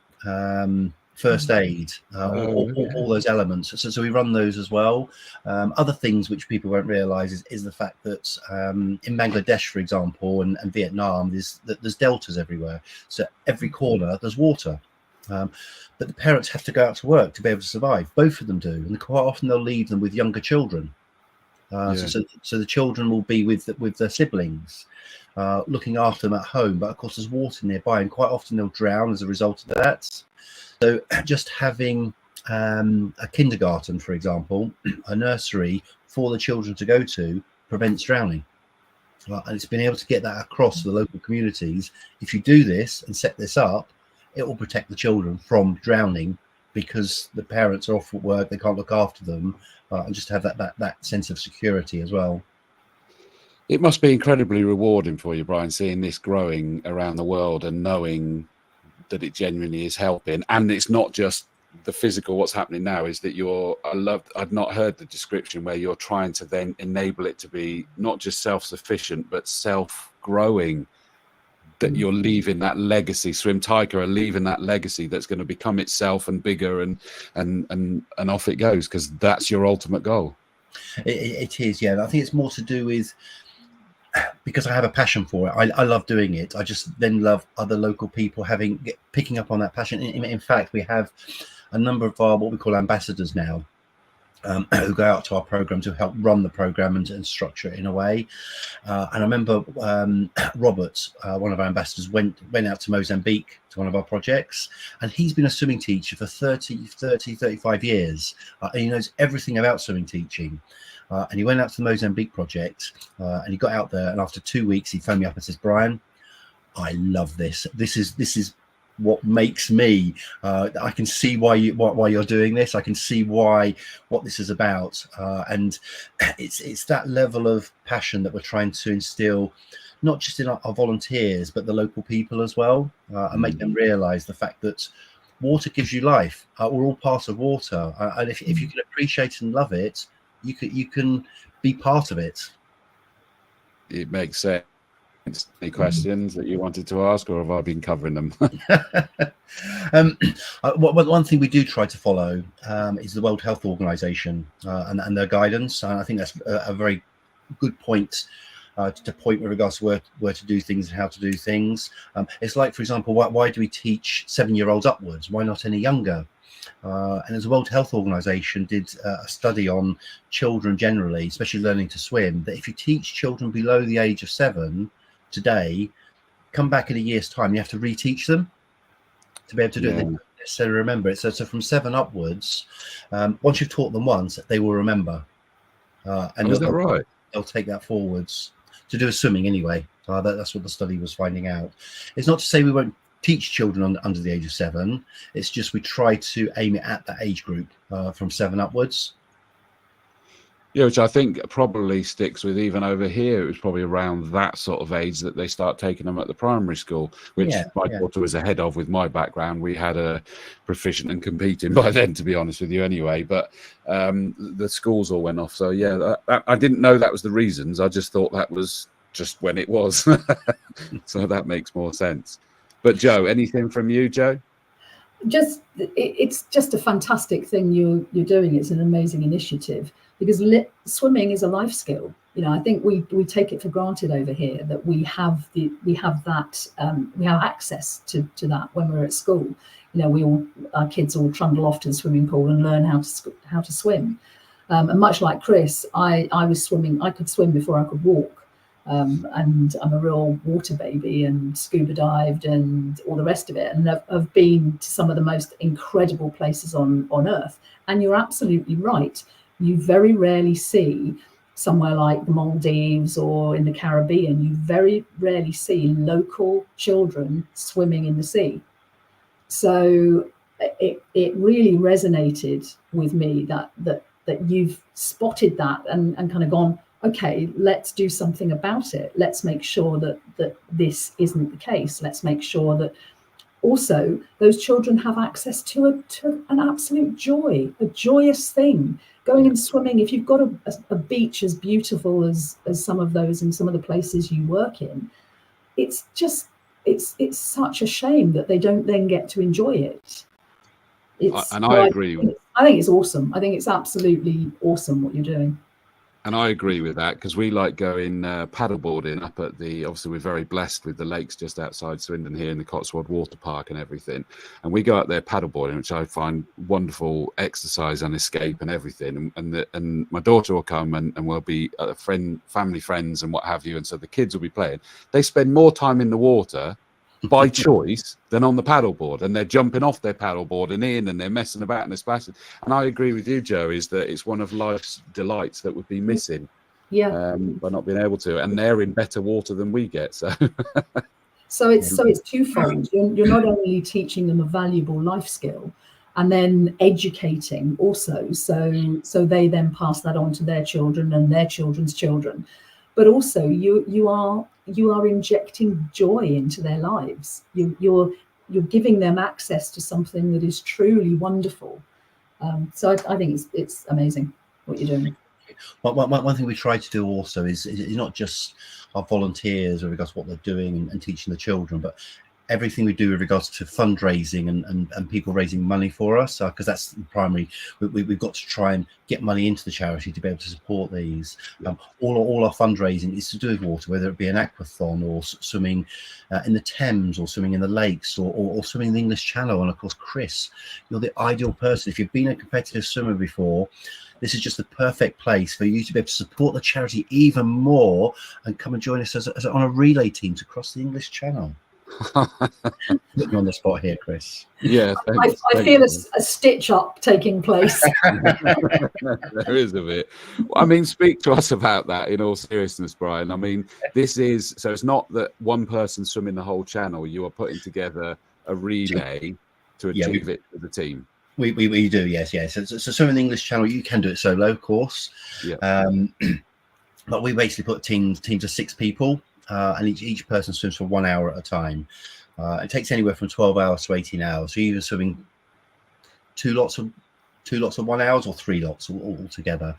first aid, all those elements. So we run those as well. Other things which people won't realise is the fact that in Bangladesh, for example, and Vietnam, there's deltas everywhere. So every corner there's water. But the parents have to go out to work to be able to survive. Both of them do, and quite often they'll leave them with younger children. So the children will be with their siblings, looking after them at home, but of course there's water nearby, and quite often they'll drown as a result of that. So just having a kindergarten, for example, a nursery for the children to go to prevents drowning. And it's been able to get that across to the local communities. If you do this and set this up, it will protect the children from drowning because the parents are off at work, they can't look after them, and just have that sense of security as well. It must be incredibly rewarding for you, Bryan, seeing this growing around the world and knowing that it genuinely is helping. And it's not just the physical, what's happening now is that I've not heard the description where you're trying to then enable it to be not just self-sufficient, but self-growing, that you're leaving that legacy. Swim Tiger are leaving that legacy that's going to become itself and bigger and off it goes, because that's your ultimate goal. It is, yeah. And I think it's more to do with, because I have a passion for it. I love doing it. I just then love other local people picking up on that passion. In fact, we have a number of our what we call ambassadors now, who go out to our program to help run the program and structure it in a way. And I remember Robert, one of our ambassadors, went out to Mozambique to one of our projects, and he's been a swimming teacher for 35 years, and he knows everything about swimming teaching. And he went out to the Mozambique project, and he got out there, and after 2 weeks he phoned me up and says, "Bryan, I love this. This is what makes me, I can see why you're doing this. I can see what this is about." And it's that level of passion that we're trying to instill, not just in our volunteers, but the local people as well, and make them realize the fact that water gives you life. We're all part of water. And if you can appreciate and love it, you can be part of it. It makes sense. Any questions that you wanted to ask, or have I been covering them? One thing we do try to follow is the World Health Organization and their guidance. And I think that's a very good point to point with regards to where to do things and how to do things. It's like, for example, why do we teach 7-year-olds upwards? Why not any younger? And as the World Health Organization did a study on children generally, especially learning to swim, that if you teach children below the age of 7 today, come back in a year's time, you have to reteach them to be able to do it. They don't necessarily remember it. So from 7 upwards, once you've taught them once, they will remember. And is that right? They'll take that forwards to do a swimming anyway. That's what the study was finding out. It's not to say we won't teach children under the age of 7. It's just we try to aim it at that age group from 7 upwards. Yeah, which I think probably sticks with, even over here, it was probably around that sort of age that they start taking them at the primary school, which my daughter was ahead of with my background. We had a proficient and competing by then, to be honest with you anyway, but the schools all went off. So yeah, I didn't know that was the reasons. I just thought that was just when it was. So that makes more sense. But Joe, anything from you, Joe? It's just a fantastic thing you're doing. It's an amazing initiative, because swimming is a life skill. You know, I think we take it for granted over here that we have access to that when we're at school. You know, our kids all trundle off to the swimming pool and learn how to swim. And much like Chris, I was swimming. I could swim before I could walk. And I'm a real water baby, and scuba dived and all the rest of it, and I've been to some of the most incredible places on earth. And you're absolutely right, you very rarely see somewhere like the Maldives or in the Caribbean, you very rarely see local children swimming in the sea. So it really resonated with me that you've spotted that and kind of gone, okay, let's do something about it. Let's make sure that this isn't the case. Let's make sure that also those children have access to an absolute joy, a joyous thing. Going and swimming, if you've got a beach as beautiful as some of those in some of the places you work in, it's such a shame that they don't then get to enjoy it. I agree. I think it's awesome. I think it's absolutely awesome what you're doing. And I agree with that, because we like going paddleboarding up at obviously we're very blessed with the lakes just outside Swindon here in the Cotswold Water Park and everything. And we go out there paddleboarding, which I find wonderful exercise and escape and everything. And my daughter will come and we'll be family friends and what have you. And so the kids will be playing. They spend more time in the water by choice than on the paddleboard, and they're jumping off their paddleboard and in, and they're messing about and they're splashing. And I agree with you, Joe, is that it's one of life's delights that would be missing by not being able to, and they're in better water than we get. So it's twofold. You're not only teaching them a valuable life skill, and then educating also, so they then pass that on to their children and their children's children, but also you are injecting joy into their lives. You're giving them access to something that is truly wonderful. So I think it's amazing what you're doing. One thing we try to do also is not just our volunteers with regards to what they're doing and teaching the children, but everything we do with regards to fundraising and people raising money for us, because that's the primary. We've got to try and get money into the charity to be able to support these. All our fundraising is to do with water, whether it be an aquathon or swimming in the Thames or swimming in the lakes or swimming in the English Channel. And of course, Chris, you're the ideal person. If you've been a competitive swimmer before, this is just the perfect place for you to be able to support the charity even more and come and join us as on a relay team to cross the English Channel. Putting on the spot here, Chris. Yeah, I feel a stitch up taking place. There is a bit. I mean, speak to us about that in all seriousness, Brian. I mean, it's not that one person swimming the whole channel. You are putting together a relay to achieve it with the team. We do, yes. So swimming the English Channel, you can do it solo, of course. But we basically put teams of 6 people. And each person swims for 1 hour at a time. It takes anywhere from 12 hours to 18 hours. So you're either swimming two lots of 1 hour or 3 lots all together.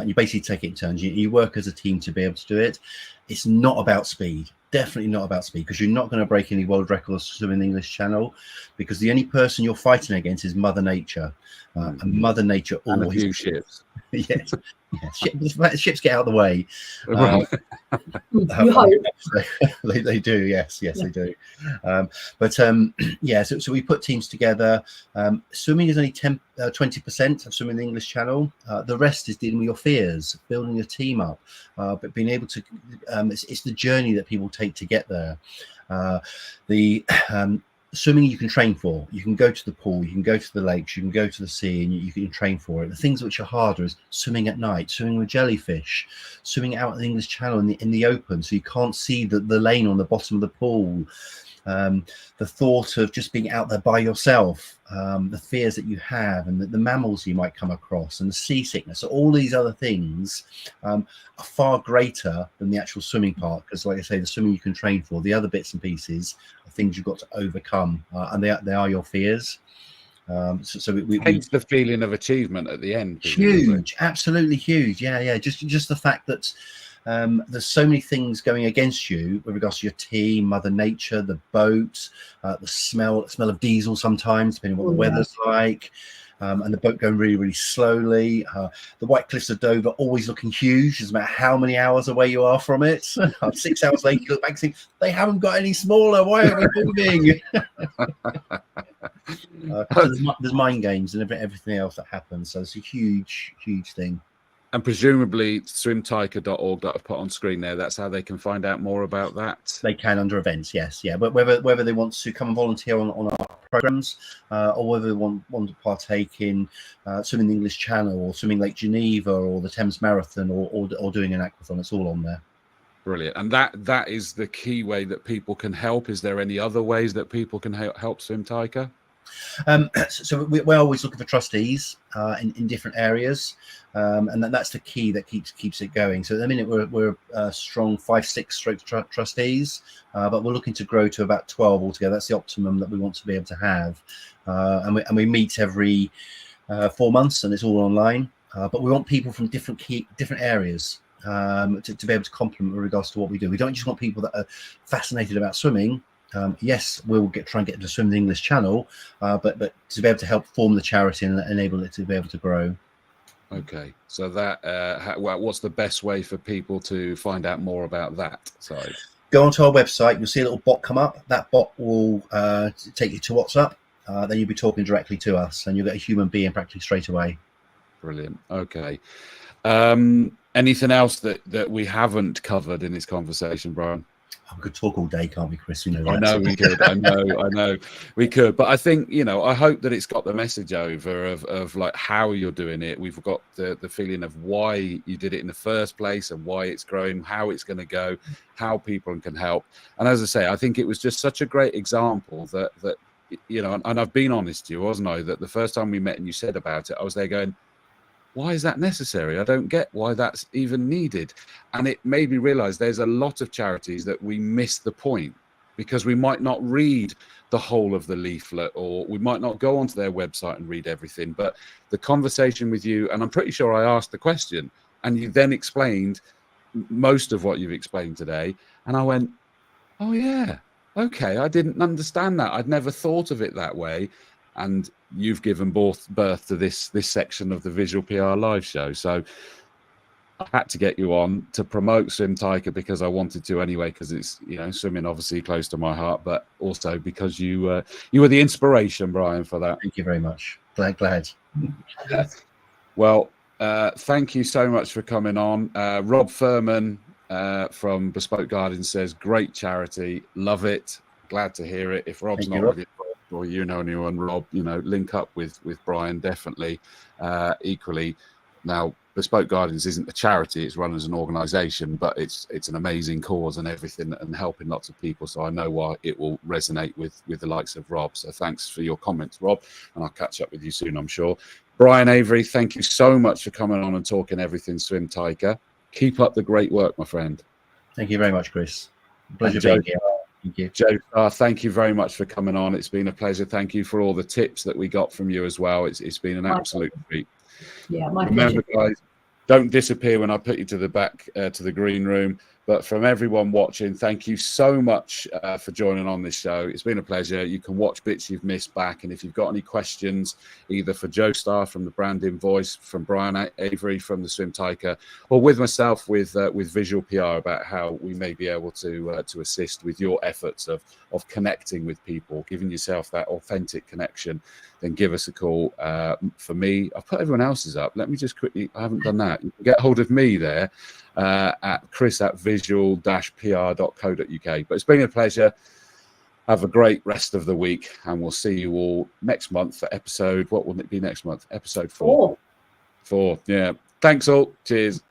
You basically take it in turns. You work as a team to be able to do it. It's not about speed. definitely not about speed, because you're not going to break any world records to swim in the English Channel, because the only person you're fighting against is Mother Nature. And Mother Nature And always a few ships. yes, ships get out of the way. Right. You hope. They do, yes, they do. Yeah, so we put teams together. Swimming is only 20% of swimming in the English Channel. The rest is dealing with your fears, building a team up, but being able to. It's the journey that people take to get there. Swimming you can train for. You can go to the pool, you can go to the lakes, you can go to the sea, and you can train for it. The things which are harder is swimming at night, swimming with jellyfish, swimming out in the English Channel in the open, so you can't see the lane on the bottom of the pool. The thought of just being out there by yourself, the fears that you have, and the mammals you might come across, and the seasickness. So all these other things are far greater than the actual swimming part, because, like I say, the swimming you can train for. The other bits and pieces are things you've got to overcome, and they are your fears. So we hence the feeling of achievement at the end. Huge, absolutely huge. Yeah. Just the fact that there's so many things going against you with regards to your team, Mother Nature, the boat, the smell of diesel sometimes, depending on what the weather's like, and the boat going really, really slowly. The White Cliffs of Dover always looking huge, no matter how many hours away you are from it. 6 hours later, you look back and think, they haven't got any smaller. Why are we moving? So there's mind games and everything else that happens. So it's a huge, huge thing. And presumably swimtiker.org that I've put on screen there, that's how they can find out more about that. They can under events, yes. Yeah, but whether they want to come and volunteer on our programs, or whether they want to partake in swimming the English Channel, or swimming Lake Geneva, or the Thames Marathon, or doing an aquathon, it's all on there. Brilliant. And that is the key way that people can help. Is there any other ways that people can help Swim Tiker? So we're always looking for trustees in different areas, and that's the key that keeps it going. So at the minute we're strong 5-6 trustees, but we're looking to grow to about 12 altogether. That's the optimum that we want to be able to have, and we meet every 4 months, and it's all online. But we want people from different areas to be able to complement with regards to what we do. We don't just want people that are fascinated about swimming. Yes, we'll try and get them to swim the English Channel, but to be able to help form the charity and enable it to be able to grow. Okay, so that what's the best way for people to find out more about that side? Go onto our website. You'll see a little bot come up. That bot will take you to WhatsApp. Then you'll be talking directly to us, and you'll get a human being practically straight away. Brilliant. Okay. Anything else that we haven't covered in this conversation, Bryan? We could talk all day, can't we, Chris? You know that. I know we could. I know we could. But I think, I hope that it's got the message over of like how you're doing it. We've got the feeling of why you did it in the first place, and why it's growing, how it's going to go, how people can help. And as I say, I think it was just such a great example that and I've been honest to you, wasn't I? That the first time we met and you said about it, I was there going, why is that necessary? I don't get why that's even needed. And it made me realize there's a lot of charities that we miss the point, because we might not read the whole of the leaflet, or we might not go onto their website and read everything. But the conversation with you, and I'm pretty sure I asked the question, and you then explained most of what you've explained today. And I went, oh yeah, okay, I didn't understand that. I'd never thought of it that way. And you've given birth to this section of the Visual PR live show. So I had to get you on to promote Swim Tiker, because I wanted to anyway, because it's, swimming obviously close to my heart, but also because you were the inspiration, Bryan, for that. Thank you very much. Glad. Well, thank you so much for coming on. Rob Furman from Bespoke Gardens says, great charity, love it. Glad to hear it. If Rob's not with you, or anyone, Rob, link up with Bryan, definitely. Equally, now Bespoke Gardens isn't a charity; it's run as an organisation, but it's an amazing cause and everything, and helping lots of people. So I know why it will resonate with the likes of Rob. So thanks for your comments, Rob, and I'll catch up with you soon, I'm sure. Bryan Avery, thank you so much for coming on and talking everything Swim Tiker. Keep up the great work, my friend. Thank you very much, Chris. Pleasure being here. Thank you. Joe, thank you very much for coming on. It's been a pleasure. Thank you for all the tips that we got from you as well. It's been an absolute treat. Yeah, my Remember, guys, don't disappear when I put you to the back to the green room. But from everyone watching, thank you so much for joining on this show. It's been a pleasure. You can watch bits you've missed back. And if you've got any questions, either for Joe Starr from the Branding Voice, from Bryan Avery from the Swim Tiker, or with myself with Visual PR about how we may be able to assist with your efforts of connecting with people, giving yourself that authentic connection, then give us a call. For me, I've put everyone else's up. Let me just quickly, I haven't done that. You can get hold of me there at chris@visual-pr.co.uk. But it's been a pleasure. Have a great rest of the week, and we'll see you all next month for episode, what will it be next month? Episode 4. 4, yeah. Thanks all. Cheers.